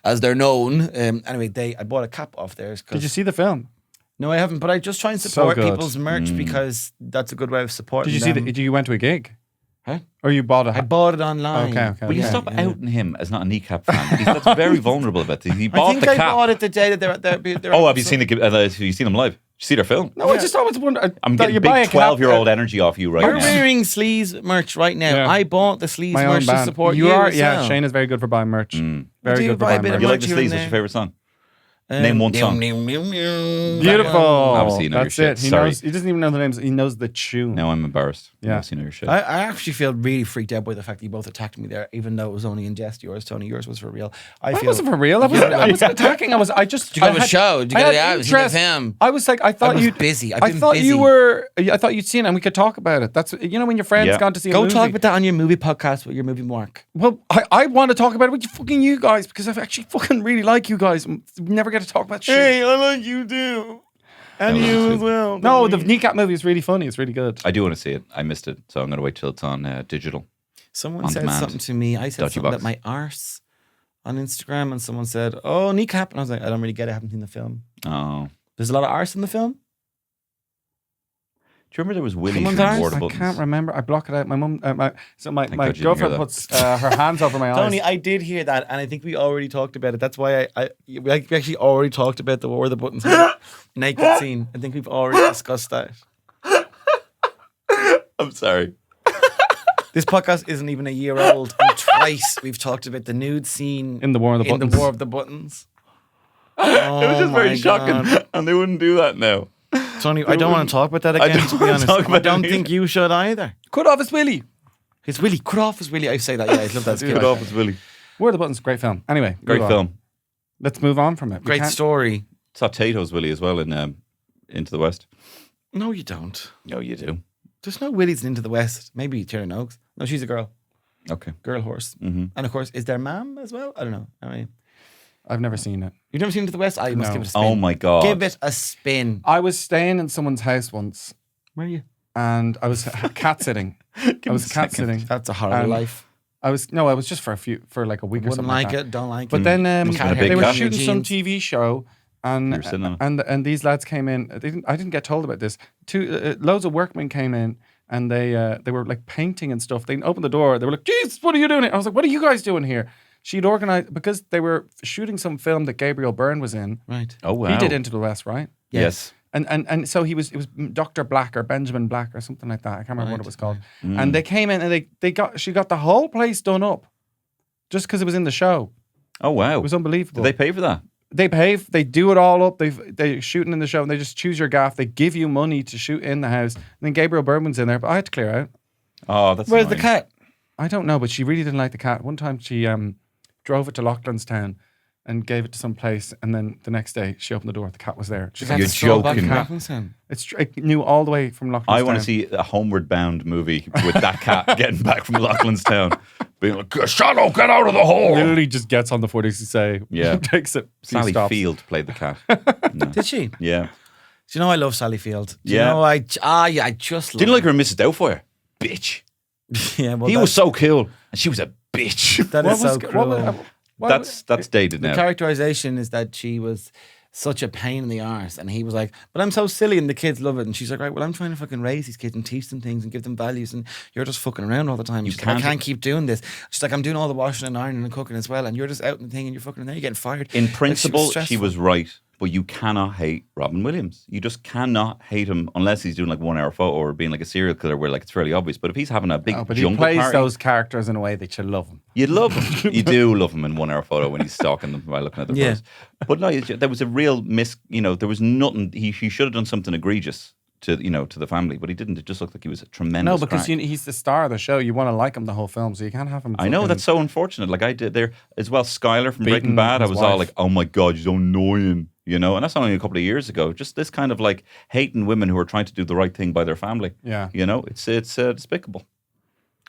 as they're known. Anyway, I bought a cap off theirs. Did you see the film? No, I haven't. But I just try and So support good. people's merch because that's a good way of supporting. Did you see them. you went to a gig? Huh? Or you bought a I bought it online. Okay. Will you Yeah, stop outing him as not a kneecap fan? That's very vulnerable about this. He I bought think the I cap. bought it the day that they're Oh, have you seen them live? Did you see their film? No, I just always wonder. I'm that getting you buy a big cap- 12-year-old energy off you right We're now. wearing sleeves merch right now. Yeah. I bought the sleeves My own merch to band. support You you. are, as yeah. well. Shane is very good for buying merch. Very do good for buy a buying bit of merch. You like the merch here sleeves? and What's your there. favourite song? Name one song. Beautiful. Obviously, you know your That's shit. it. He Sorry. knows. He doesn't even know the names. He knows the tune. Now I'm embarrassed. Yeah. Obviously, you know your shit. I actually feel really freaked out by the fact that you both attacked me there, even though it was only in jest. Yours, Tony, yours was for real. I wasn't for real. I wasn't attacking. I just. Did you go I to a had- show? Did you I go had to the I've seen interest. the film? I was like, I thought was you busy. I've I been thought busy. you were. I thought you'd seen it, and we could talk about it. That's when your friend's Yeah. gone to see a Go movie. talk about that on your movie podcast with your movie Mark. Well, I want to talk about it with you guys because I actually fucking really like you guys. We never get to talk about shit. I like you too. And you you as as well. No, the Kneecap movie is really funny. It's really good. I do want to see it. I missed it, so I'm going to wait till it's on digital. Someone On said demand. something to me. I said Dodgy something box. about my arse on Instagram, and someone said, "Oh, Kneecap," and I was like, "I don't really get it. I haven't seen the film." Oh. There's a lot of arse in the film. Do you remember there was Willie Someone's from arse? War of the I Buttons? can't remember. I block it out. My mum, my God you didn't hear girlfriend that. puts her hands over my eyes. Tony, I did hear that, and I think we already talked about it. That's why we actually already talked about the War of the Buttons naked scene. I think we've already discussed that. I'm sorry. This podcast isn't even a year old, and twice we've talked about the nude scene In the War of the Buttons. War of the Buttons. It was just very shocking, God. and they wouldn't do that now. Tony, I don't want to talk about that I again, don't to be wanna honest. talk I about don't it think you should either. Cut off his Willie. His Willie, cut off his Willie. I say that, yeah, I love that. It's Good good. off as Willie. War of the Buttons, great film. Anyway, Great move on. film. Let's move on from it. We Great can't- story. Saw Tato's Willie as well in Into the West. No, you don't. Oh, you do. There's no Willies in Into the West. Maybe Tiernan Oaks. No, she's a girl. Okay. Girl horse. Mm-hmm. And of course, is there Mam as well? I don't know. I mean, I've never seen it. you've never seen Into the West? I must No. give it a spin. Oh my God. Give it a spin. I was staying in someone's house once, Where are you? and I was cat sitting. I was cat sitting. That's a horrible life. I was just for like a week or Wouldn't something like that. it. Don't like But it. then Must have been a big they were cat. shooting some Jeans. TV show, and You were sitting on it. and these lads came in. I didn't get told about this. Loads of workmen came in, and they were like painting and stuff. They opened the door. They were like, "Jesus, what are you doing?" I was like, "What are you guys doing here?" She'd organized because they were shooting some film that Gabriel Byrne was in. Right. Oh, wow. He did Into the West, right? Yes. And so it was Dr. Black or Benjamin Black or something like that. I can't remember what it was called. And they came in and she got the whole place done up just because it was in the show. Oh, wow. It was unbelievable. Did they pay for that? They pay. They do it all up. They're shooting in the show and they just choose your gaff. They give you money to shoot in the house. And then Gabriel Byrne was in there, but I had to clear out. Oh, that's Where's the annoying. cat? I don't know, but she really didn't like the cat. One time she drove it to Loughlinstown and gave it to some place, and then the next day she opened the door. The cat was there. She's like, You're joking. it knew all the way from Loughlinstown. I want to see a Homeward Bound movie with that cat getting back from Loughlinstown, being like, "Shadow, get out of the hole!" Literally just gets on the 4060, Yeah. takes it. Sally stops. Field played the cat. No. Did she? Do Yeah. you know I love Sally Field? Do Yeah. You know, I just love Didn't like her in Mrs. Doubtfire. Bitch. Yeah, well, He was so cool, and she was a bitch. that What is was so what cruel. was- what That's dated The now. characterization is that she was such a pain in the arse. And he was like, but I'm so silly and the kids love it. And she's like, right, well, I'm trying to fucking raise these kids and teach them things and give them values. And you're just fucking around all the time. She's like, I can't keep doing this. She's like, I'm doing all the washing and ironing and cooking as well. And you're just out in the thing and you're fucking, and then you're getting fired. In principle, Like, she was right. But you cannot hate Robin Williams. You just cannot hate him unless he's doing like 1 hour photo or being like a serial killer where like it's fairly obvious. But if he's having a big but jungle he plays party, those characters in a way that you love him. you love him. You do love him in 1 hour photo when he's stalking them by looking at the photos. But no, there was a real there was nothing. He should have done something egregious to the family, but he didn't. It just looked like he was a tremendous. No, because crack. he's the star of the show. You want to like him the whole film, so you can't have him. I know fucking- that's so unfortunate. Like I did there as well. Skylar from Beating Breaking Bad. I his was all wife. like, "Oh my god, you're so annoying," and that's only a couple of years ago. Just this kind of like hating women who are trying to do the right thing by their family. Yeah. It's despicable.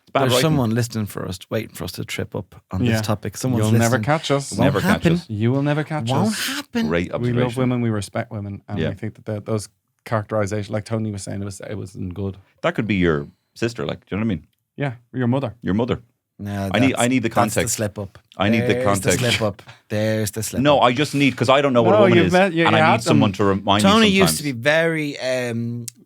It's bad There's writing. someone listening for us, waiting for us to trip up on Yeah. this topic. Someone's You'll listening. never catch us. It won't Never catch happen. us. You will never catch Won't us. happen. Great We observation. love women. We respect women, and Yeah. we think that those characterizations, like Tony was saying, it wasn't good. That could be your sister. Like, do you know what I mean? Yeah, your mother. Your mother. No, I need the that's the context. slip up. I need the There's context. The slip up. There's the slip No, up. I just need because I don't know what No, a woman you've is, met- you and I had need someone them. to remind Tony me. used to be sometimes. very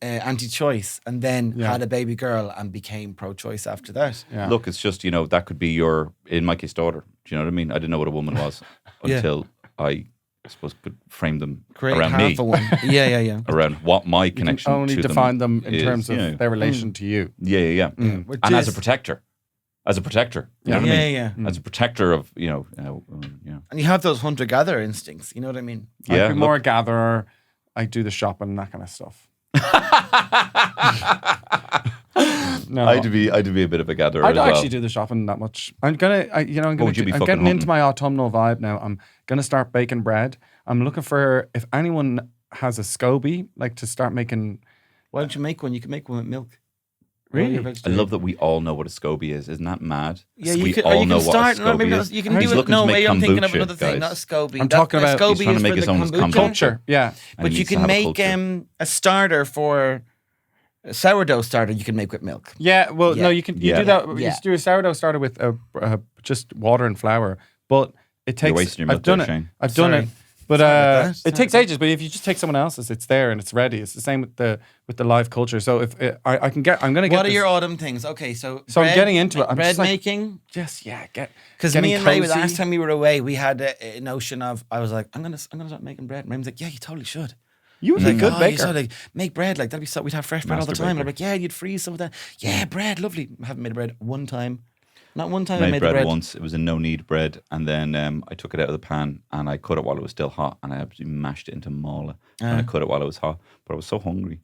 anti-choice, and then Yeah. had a baby girl and became pro-choice after that. Yeah. Look, it's just that could be your, in my case, daughter. Do you know what I mean? I didn't know what a woman was Yeah. until I suppose could frame them Great around half me, a one. Yeah. around what my You can connection only to define them in is, terms of their relation to you. Yeah. Which And as is- a protector, you know what I mean? Yeah. As a protector of And you have those hunter-gatherer instincts. You know what I mean? Yeah, I'd be look- more a gatherer. I do the shopping and that kind of stuff. No, I'd be a bit of a gatherer. I as don't well. actually do the shopping that much. I'm gonna, I'm would you be I'm fucking getting into hunting? my autumnal vibe now. I'm gonna start baking bread. I'm looking for if anyone has a SCOBY, like to start making. Why don't you make one? You can make one with milk. Really? You're I vegetarian. love that we all know what a SCOBY is. Isn't that mad? Yeah, we you can, or all you know can what start. a No, maybe SCOBY not, is. you can He's do it. looking No, to make maybe I'm thinking of kombucha, another thing, guys. not a SCOBY. I'm talking about- a SCOBY he's trying to is make for his the own kombucha. kombucha. Culture, yeah. And But he you needs to can have a make culture. a starter for a sourdough starter. You can make with milk. Yeah, well, Yeah. no, you can you Yeah. do that. Yeah. You do a sourdough starter with just water and flour, but it takes. wasting your milk I've done there, it. Shane. I've done Sorry. it, but Sorry about that. it Sorry takes about ages. But if you just take someone else's, it's there and it's ready. It's the same with the live culture. So if I can get, I'm gonna get. What are this- your autumn things? Okay, so So I'm getting into it. I'm bread just like- making. Yes, yeah, Because getting me and Ray, the cozy. last time we were away, we had a notion of I was like, I'm gonna start making bread. And Ray was like, yeah, you totally should. You would He's be a like, good "Oh, you baker. sort of like make bread like that'd be so we'd have fresh bread all the Master time. And I'm baker. like, yeah, you'd freeze some of that. Yeah, bread, lovely. I haven't made bread one time. Not one time I made made bread, the bread. once. It was a no-knead bread, and then I took it out of the pan and I cut it while it was still hot, and I absolutely mashed it into mala. And I cut it while it was hot, but I was so hungry.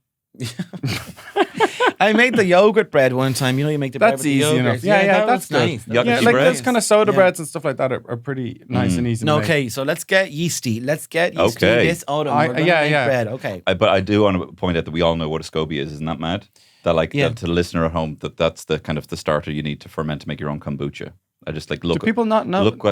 I made the yogurt bread one time. You know, you make the bread That's with the easy yogurt. enough. Yeah, that that's was good. nice. Yeah, Yeah, Yucky like bread. those kind of soda Yeah. breads and stuff like that are pretty nice and easy. No, to make. okay, so let's get yeasty. Let's get yeasty Okay. this autumn. I- We're gonna yeah, make yeah. bread. Okay. But I do want to point out that we all know what a SCOBY is. Isn't that mad? That Yeah. that to the listener at home, that's the kind of the starter you need to ferment to make your own kombucha. I just like look. Do people not know? Look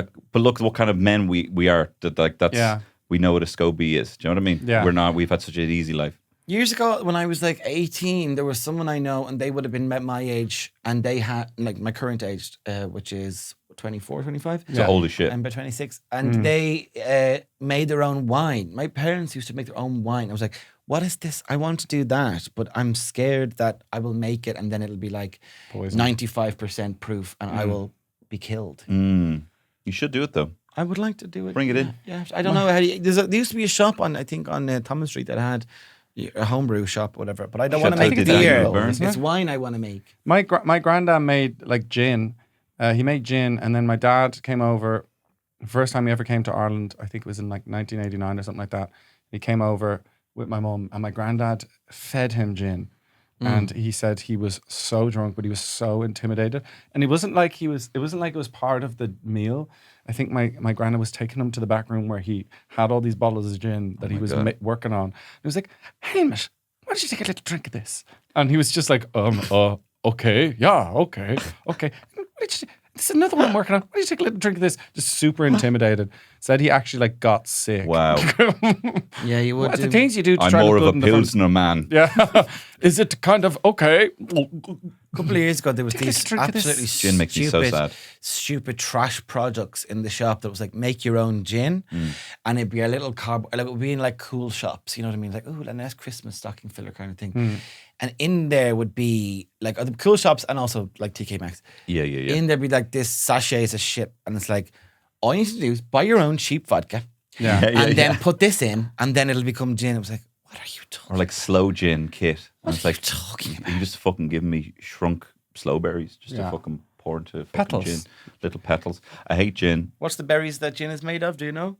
what kind of men we are. That's Yeah. we know what a SCOBY is. Do you know what I mean? Yeah. We're not. We've had such an easy life. Years ago, when I was like 18, there was someone I know, and they would have been my age, and they had like my current age, which is 24, 25. So holy shit. I'm about 26. And they made their own wine. My parents used to make their own wine. I was like, what is this? I want to do that, but I'm scared that I will make it and then it'll be like Poison. 95% proof and I will be killed. You should do it though. I would like to do it. Bring it in. Yeah, I don't know how to, there used to be a shop on Thomas Street that had a homebrew shop, whatever, but I don't want to I make did that beer. in Byrne. It's wine I want to make. My granddad made like gin. He made gin, and then my dad came over. The first time he ever came to Ireland, I think it was in like 1989 or something like that. He came over with my mum, and my granddad fed him gin. And he said he was so drunk, but he was so intimidated. And it wasn't like it was part of the meal. I think my granddad was taking him to the back room where he had all these bottles of gin that he was working on. He was like, Hamish, why don't you take a little drink of this? And he was just like, okay, yeah, okay. This is another one I'm working on. Why don't you take a little drink of this? Just super intimidated. Said he actually like got sick. Wow. Yeah, you would What do. the things you do to I'm try more to of a good in the front- Pilsner man. Yeah. Is it kind of okay? A couple of years ago, there was Take a these drink of this. absolutely Gin makes me so sad. stupid trash products in the shop that was like make your own gin, and it'd be a little like it would be in like cool shops, you know what I mean? Like, oh, a nice Christmas stocking filler kind of thing. And in there would be like the cool shops and also like TK Maxx. Yeah. In there'd be like this sachets of shit, and it's like all you need to do is buy your own cheap vodka, and then put this in, and then it'll become gin. It was like, what are you talking? Or like slow gin kit. What it's are like you talking about? you just fucking give me shrunk slow berries just to fucking pour into fucking Petals. gin. Little petals. I hate gin. What's the berries that gin is made of? Do you know?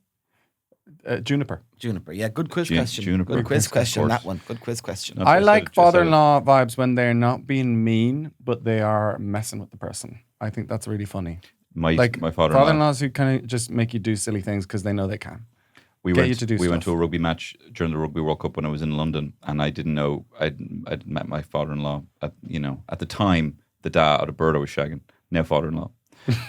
Juniper. Juniper. Yeah, good quiz Gin- question. juniper. Good quiz Of question. course. That one. Good quiz question. No. I Just like out- father-in-law vibes when they're not being mean, but they are messing with the person. I think that's really funny. My Like father-in-law. father-in-laws who kind of just make you do silly things because they know they can. We get went. you to do we went stuff. to a rugby match during the Rugby World Cup when I was in London, and I didn't know I'd met my father-in-law. At the time, the dad of Bird I was shagging, now father-in-law,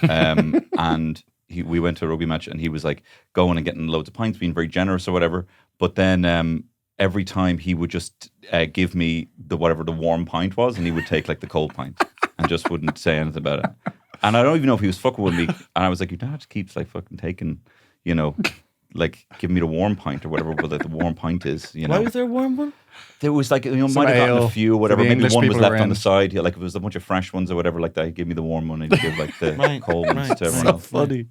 and we went to a rugby match, and he was like going and getting loads of pints, being very generous or whatever. But then every time he would just give me whatever the warm pint was, and he would take like the cold pint and just wouldn't say anything about it. And I don't even know if he was fucking with me. And I was like, your dad keeps like fucking taking, like giving me the warm pint or whatever, but the warm pint is, Why was there a warm one? There was like, Some might have gotten ale a few or whatever. for the Maybe English one was people left on around. the side. Yeah, like if it was a bunch of fresh ones or whatever like that, he'd give me the warm one and he'd give like the Right, cold ones right. to everyone So else. funny.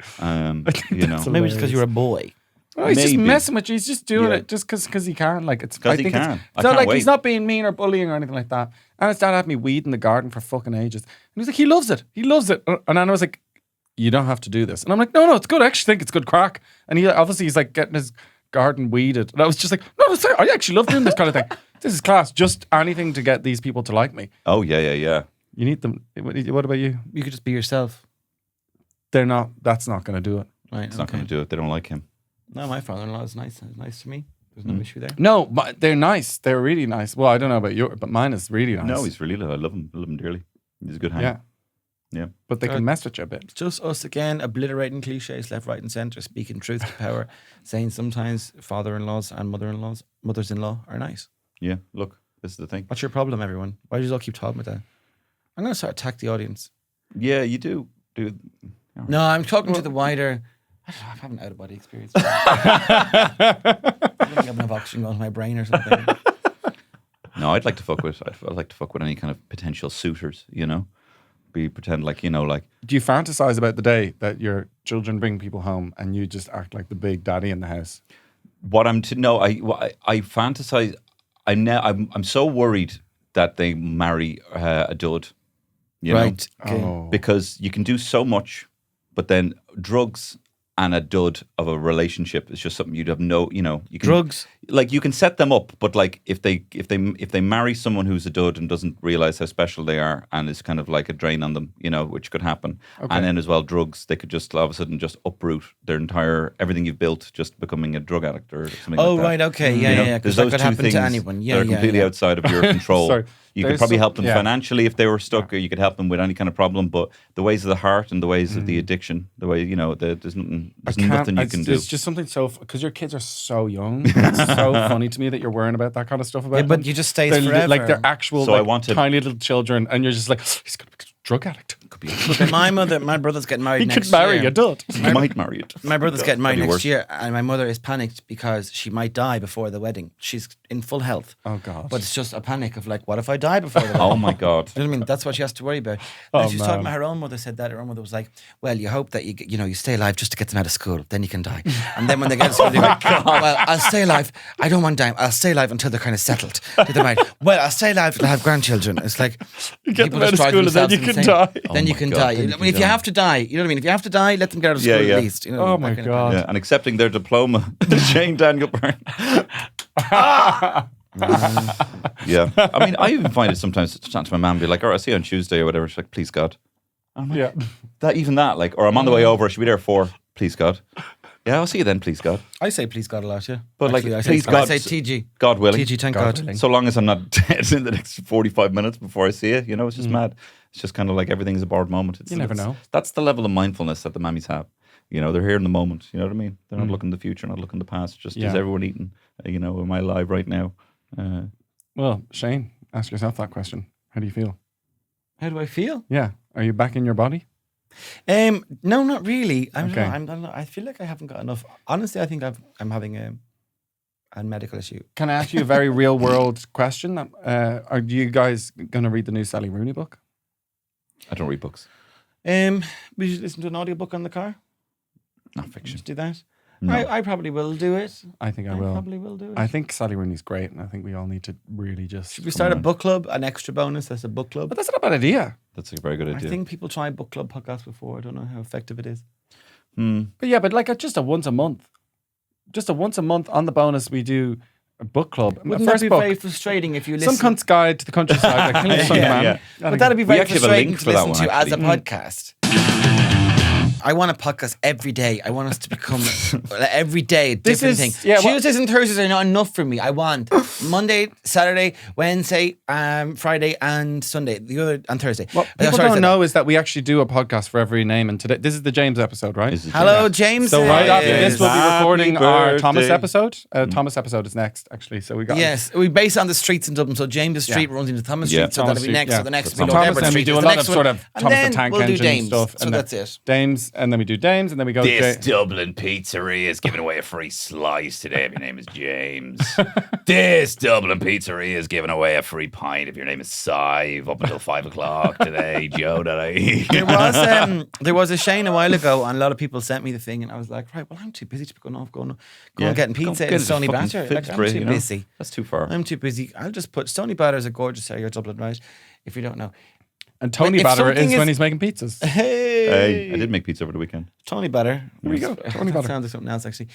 Maybe it's because you're a boy. Oh, he's just Maybe. messing with you. He's just doing Yeah. it just because he can. Like it's 'Cause I he think can. It's I not can't like wait. he's not being mean or bullying or anything like that. And his dad had me weed in the garden for fucking ages. And he was like, he loves it. He loves it. And then I was like, you don't have to do this. And I'm like, no, it's good. I actually think it's good crack. And he's like getting his garden weeded. And I was just like, no, I actually love doing this kind of thing. This is class. Just anything to get these people to like me. Oh, yeah. You need them. What about you? You could just be yourself. They're not. That's not going to do it. Right. It's not going to do it. They don't like him. No, my father-in-law is nice. He's nice to me. There's no issue there. No, but they're nice. They're really nice. Well, I don't know about yours, but mine is really nice. No, he's really lovely. I love him. I love him dearly. He's a good hang. Yeah. Yeah. But they Good. can mess with you a bit. Just us again, obliterating cliches left, right, and centre, speaking truth to power, saying sometimes father-in-laws and mothers-in-law are nice. Yeah. Look, this is the thing. What's your problem, everyone? Why do you all keep talking about that? I'm going to start attack the audience. Yeah, you do. No, I'm talking to the wider. I don't know, I'm having an out-of-body experience. I don't think I've enough oxygen going to my brain or something. No, I'd like to fuck with. I'd like to fuck with any kind of potential suitors. Pretend like Do you fantasize about the day that your children bring people home and you just act like the big daddy in the house? what I'm to know. I fantasize. I'm so worried that they marry a dud. You know? Okay. Oh. Because you can do so much, but then drugs and a dud of a relationship is just something you'd have you can, Drugs? like you can set them up, but like if they marry someone who's a dud and doesn't realize how special they are and is kind of like a drain on them, which could happen. Okay. And then as well, drugs, they could just all of a sudden just uproot their entire everything you've built, just becoming a drug addict or something Oh, like that. right, okay, yeah. There's Because that those could two happen things to anyone. Yeah, that are completely yeah. outside of your control. Sorry. You could There's probably some- help them yeah. financially if they were stuck, or you could help them with any kind of problem. But the ways of the heart and the ways of the addiction, the way there's nothing you can do. It's just something because your kids are so young. It's so funny to me that you're worrying about that kind of stuff about Yeah, but them. you just stays They're forever. like they're actual So I like, wanted- tiny little children, and you're just like, he's gonna be a drug addict. Okay, my brother's getting married He next could marry year. a dud. You might marry it. My brother's getting married That'd be next worse. year, and my mother is panicked because she might die before the wedding. She's in full health. Oh God. But it's just a panic of like, what if I die before the wedding? Oh my God. You know what I mean? That's what she has to worry about. Oh, And she was talking man. about her own mother said that. Her own mother was like, well, you hope that you stay alive just to get them out of school. Then you can die. And then when they get to school, they're like, well, I'll stay alive. I don't want to die. I'll stay alive until they're kind of settled. They're like, well, I'll stay alive till I have grandchildren. It's like, You get people them out of just drive school and then themselves you can insane. die. Then Oh you my can God, die. then you I mean, if can you die. have to die, you know what I mean? If you have to die, let them get out of Yeah, school yeah. at least. You know, Oh that my kind of God. Yeah, and accepting their diploma, Jane Daniel Byrne. Yeah, I mean, I even find it sometimes to chat to my mum, be like, "All right, I'll see you on Tuesday or whatever." She's like, "Please God." I'm like, Yeah. that, like, or I'm on the way over. She'll be there at 4. Please God. Yeah, I'll see you then. Please God. I say please God a lot, yeah. But, like, Actually, please I God, say TG. God willing. TG, thank God God. willing. So long as I'm not dead in the next 45 minutes before I see it, it's just mad. It's just kind of like everything's a borrowed moment. You never know. That's the level of mindfulness that the mammies have. They're here in the moment. You know what I mean? They're not looking at the future, not looking at the past. Just is Yeah. everyone eating? Am I alive right now? Well, Shane, ask yourself that question. How do you feel? How do I feel? Yeah. Are you back in your body? No, not really. Okay. I feel like I haven't got enough. Honestly, I think I'm having a medical issue. Can I ask you a very real world question? Are you guys going to read the new Sally Rooney book? I don't read books. We should listen to an audiobook on the car. Not fiction. Just do that. No. I probably will do it. I think I will. Probably will do it. I think Sally Rooney's great, and I think we all need to really just. Should we start a book club? An extra bonus as a book club? But that's not a bad idea. That's a very good idea. I think people try book club podcasts before. I don't know how effective it is. But yeah, but like just a once a month. Just a once a month on the bonus, we do a book club. Wouldn't that be very frustrating if you listen? Some Cunt's Guide to the Countryside by Killian Sundermann. But that'd be very actually have a frustrating link to for that listen one, to as a actually. podcast. I want a podcast every day. I want us to become every day a different thing. Yeah, Tuesdays and Thursdays are not enough for me. I want Monday, Saturday, Wednesday, Friday, and Sunday. The other and Thursday. What people don't know is that we actually do a podcast for every name. And today, this is the James episode, right? Hello, James. So right after this, we'll be recording our birthday. Thomas episode. Thomas episode is next, actually. So we got we base on the streets in Dublin. So James Street runs into Thomas Street. So Thomas that'll be next. Street, So the next So one. Thomas, Edward and we Street do is a the lot of next sort one. of And Thomas then the Tank we'll do Engine Dames. stuff. So that's it. Dames, and then we do Dames, and then we go This to Dublin pizzeria is giving away a free slice today if your name is James. This Dublin pizzeria is giving away a free pint if your name is Sive up until 5 o'clock today, Joe. There was a Shane a while ago, and a lot of people sent me the thing, and I was like, right, well, I'm too busy to be going and getting pizza in Stony Batter. Like, I'm too busy. That's too far. I'm too busy. I'll just put Stony Batter is a gorgeous area of Dublin, right? If you don't know. And Tony If Batter something is is- when he's making pizzas. Hey, I did make pizza over the weekend. Tony Batter. There you go. Tony That Batter. sounds like something else, actually.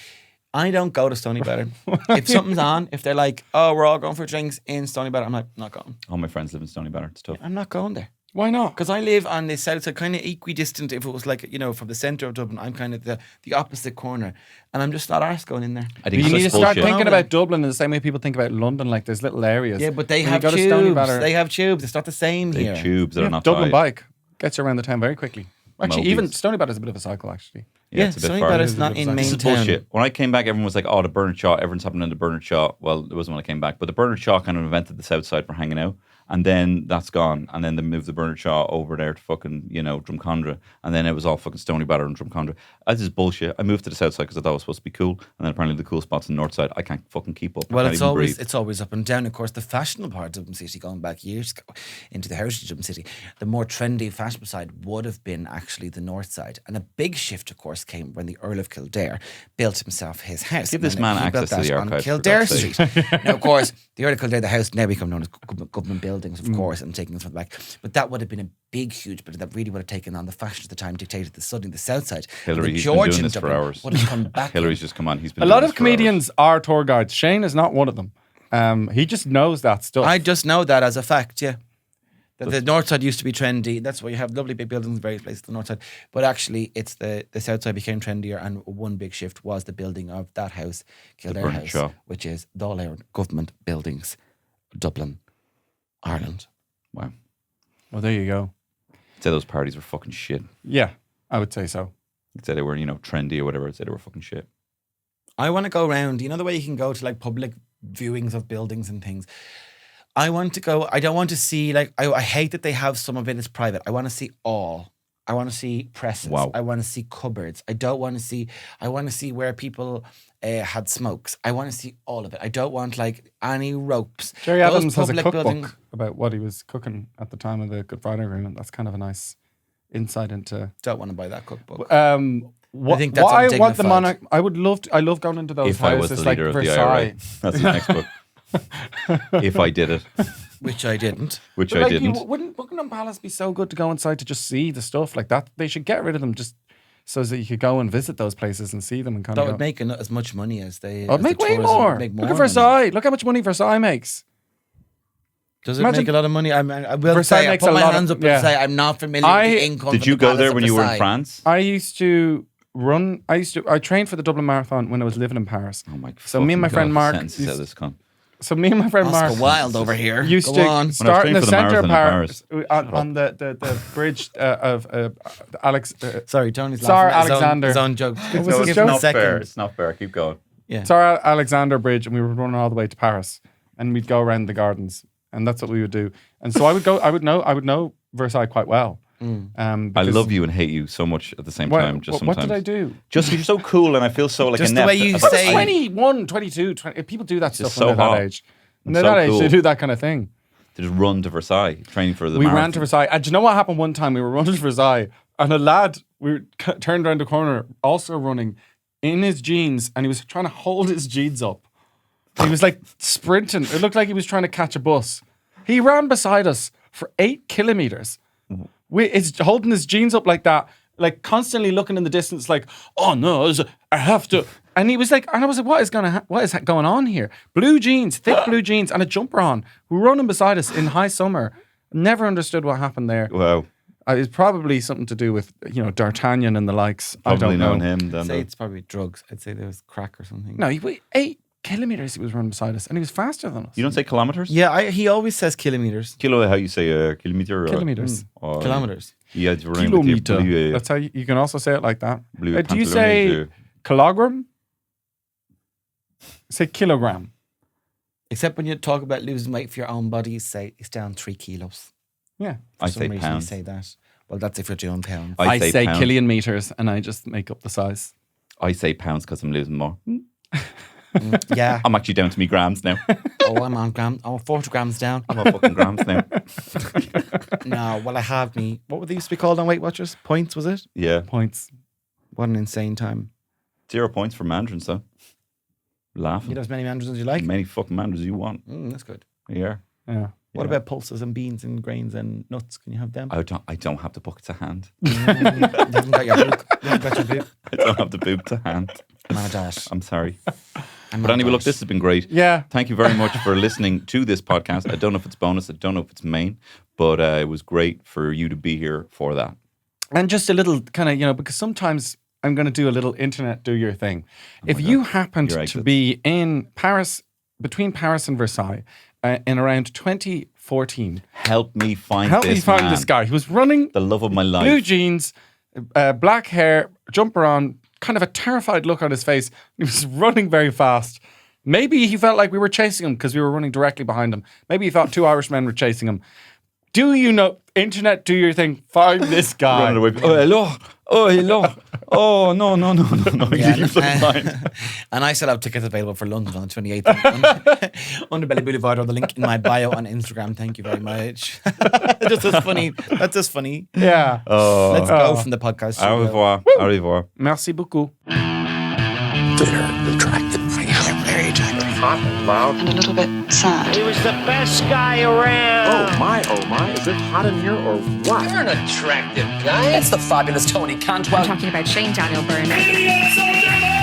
I don't go to Stony Batter. If something's on, if they're like, oh, we're all going for drinks in Stony Batter, I'm like, not going. All my friends live in Stony Batter. It's tough. I'm not going there. Why not? Because I live on the south side, kind of equidistant. If it was like, from the centre of Dublin, I'm kind of the opposite corner. And I'm just not arse going in there. I You think need to it's start bullshit. thinking about Dublin in the same way people think about London. Like there's little areas. Yeah, but they When you have go to Stony tubes. Batter- They have tubes. It's not the same They here. have tubes that are not Dublin tied. bike gets you around the town very quickly. Actually, Mobiles. even Stony Batter is a bit of a cycle, actually. Yeah, it's a bit Stony far. Batter's It is a not bit of in a This main is town. bullshit. When I came back, everyone was like, "Oh, the Bernard Shaw." Everyone's happening in the Bernard Shaw. Well, it wasn't when I came back, but the Bernard Shaw kind of invented the South Side for hanging out, and then that's gone. And then they moved the Bernard Shaw over there to fucking Drumcondra, and then it was all fucking Stony Batter and Drumcondra. This is bullshit. I moved to the South Side because I thought it was supposed to be cool, and then apparently the cool spots in the North Side, I can't fucking keep up. Well, I can't it's even always breathe. it's always up and down. Of course, the fashionable part of Dublin City, going back years ago into the heritage of Dublin City, the more trendy, fashionable side would have been actually the North Side. And a big shift, of course, came when the Earl of Kildare built himself his house. Give this And man he built access to that the on archives, for Kildare God's Street. sake. Now, of course, the Earl of Kildare, the house now become known as government buildings, of course, and taking them from the back. But that would have been a big, huge building that really would have taken on the fashion at the time, dictated the Southern, the South Side. Hillary, the he's been doing Georgian this for Dublin hours. would have come back. Hillary's just come on. He's been A doing lot this of for hours. comedians are tour guides. Shane is not one of them. He just knows that stuff. I just know that as a fact, yeah. That the North Side used to be trendy. That's why you have lovely big buildings in various places, the North Side. But actually, it's the South Side became trendier, and one big shift was the building of that house, Kildare Bernard House, Shaw. which is the All Ireland Government Buildings, Dublin, Ireland. Wow. Well, there you go. I'd say those parties were fucking shit. Yeah, I would say so. I'd say they were, trendy or whatever. I'd say they were fucking shit. I want to go around. You know the way you can go to like public viewings of buildings and things. I want to go. I don't want to see like. I hate that they have some of it as private. I want to see all. I want to see presses. Wow. I want to see cupboards. I don't want to see. I want to see where people had smokes. I want to see all of it. I don't want like any ropes. Jerry Those Adams has a public cookbook building- about what he was cooking at the time of the Good Friday Agreement. That's kind of a nice insight into. Don't want to buy that cookbook. What, think that's what I want undignified. the monarch. I would love. I love going into those If I was houses the like leader of the Versailles. IRA. That's the next book. If I did it, Which I didn't. which But I like, didn't. wouldn't Buckingham Palace be so good to go inside to just see the stuff like that? They should get rid of them just so that you could go and visit those places and see them and kind That of. would make as much money as they. Oh, as make the way tourism more. would make Look at money. Versailles. Look how much money Versailles makes. Does it Imagine- make a lot of money? I will Versailles say, I makes put a my lot of- hands up yeah. and say I'm not familiar with the income. Did from you the go Palace there of when you were in Versailles. France? I used to run. I trained for the Dublin Marathon when I was living in Paris. Oh my! So me and my fucking friend God, Mark. sentences out of this cunt. So me and my friend Oscar Mark Wilde over here. used Go to on. start in training the for the centre of marathon in Paris on the bridge of Alex. Sorry, Tony's Tsar laughing at Alexander. his own jokes. What was No, his it's joke? not Second. fair. It's not fair. Keep going. Yeah. Tsar Alexander Bridge, and we were running all the way to Paris, and we'd go around the gardens. and that's what we would do. And so I would know Versailles quite well. I love you and hate you so much at the same time. Just what sometimes. did I do? Just you're so cool, and I feel so like Just a the nep. way you about say- 21, 22, 20, people do that stuff so when they're hot. that age. When And they're so that age, cool. they do that kind of thing. to just run to Versailles, training for the We marathon. ran to Versailles. And do you know what happened one time? We were running to Versailles, and a lad, turned around the corner, also running in his jeans, and he was trying to hold his jeans up. He was like sprinting. It looked like he was trying to catch a bus. He ran beside us for 8 kilometers. It's holding his jeans up like that, like constantly looking in the distance, like, oh no, I have to. And he was like, and I was like, what is going on here? Blue jeans, thick blue jeans, and a jumper on. Who were running beside us in high summer. Never understood what happened there. Wow. It's probably something to do with, D'Artagnan and the likes. Probably I don't know. knowing him. I'd say it's probably drugs. I'd say there was crack or something. No, 8 kilometers he was running beside us, and he was faster than us. You don't say kilometers? Yeah, he always says kilometers. Kilo, how you say kilometer? Kilometers. Or, Kilometers. Yeah, it's running with your Kilometer. blue, That's how you can also say it like that. blue Do you pantalones, say kilogram? Say kilogram. Except when you talk about losing weight for your own body, you say it's down 3 kilos. Yeah. For I some say reason pounds. You say that. Well, that's if you're doing pounds. I say pounds. Killian meters, and I just make up the size. I say pounds because I'm losing more. Yeah. I'm actually down to me grams now. Oh, I'm on 40 grams down. I'm on fucking grams now. No, well, I have me. What would they used to be called on Weight Watchers? Points, was it? Yeah. Points. What an insane time. 0 points for mandarins though. Laughing. You know as many mandarins as you like? Many fucking mandarins you want. That's good. Yeah. Yeah. What about pulses and beans and grains and nuts? Can you have them? I don't have the bucket to hand. You haven't got your book. You haven't got your book. I don't have the boob to hand. I'm on that. I'm sorry. I'm But on anyway, that. look, this has been great. Yeah. Thank you very much for listening to this podcast. I don't know if it's bonus. I don't know if it's main. But it was great for you to be here for that. And just a little kind of, because sometimes I'm going to do a little internet do your thing. If you happened Your to exits. be in Paris, between Paris and Versailles, in around 2014, Help me find help this me find man. this guy. He was running The love of my life. blue jeans, black hair, jumper on, kind of a terrified look on his face. He was running very fast. Maybe he felt like we were chasing him because we were running directly behind him. Maybe he thought 2 Irishmen were chasing him. Do you know, internet, do your thing, find this guy. Running away. Oh, hello. Oh, hello. Oh, no. Yeah, You flip blind. and I still have tickets available for London on the 28th. Underbelly Boulevard or the link in my bio on Instagram. Thank you very much. Just as funny. That's just funny. Yeah. Let's go from the podcast. Au studio. revoir. Au revoir. Merci beaucoup. They're attractive. They're very attractive. Hot and loud. And a little bit sad. He was the best guy around. Oh my, is it hot in here or what? You're an attractive guy. It's the fabulous Tony Cantwell. Talking about Shane Daniel Byrne. Killian Sundermann!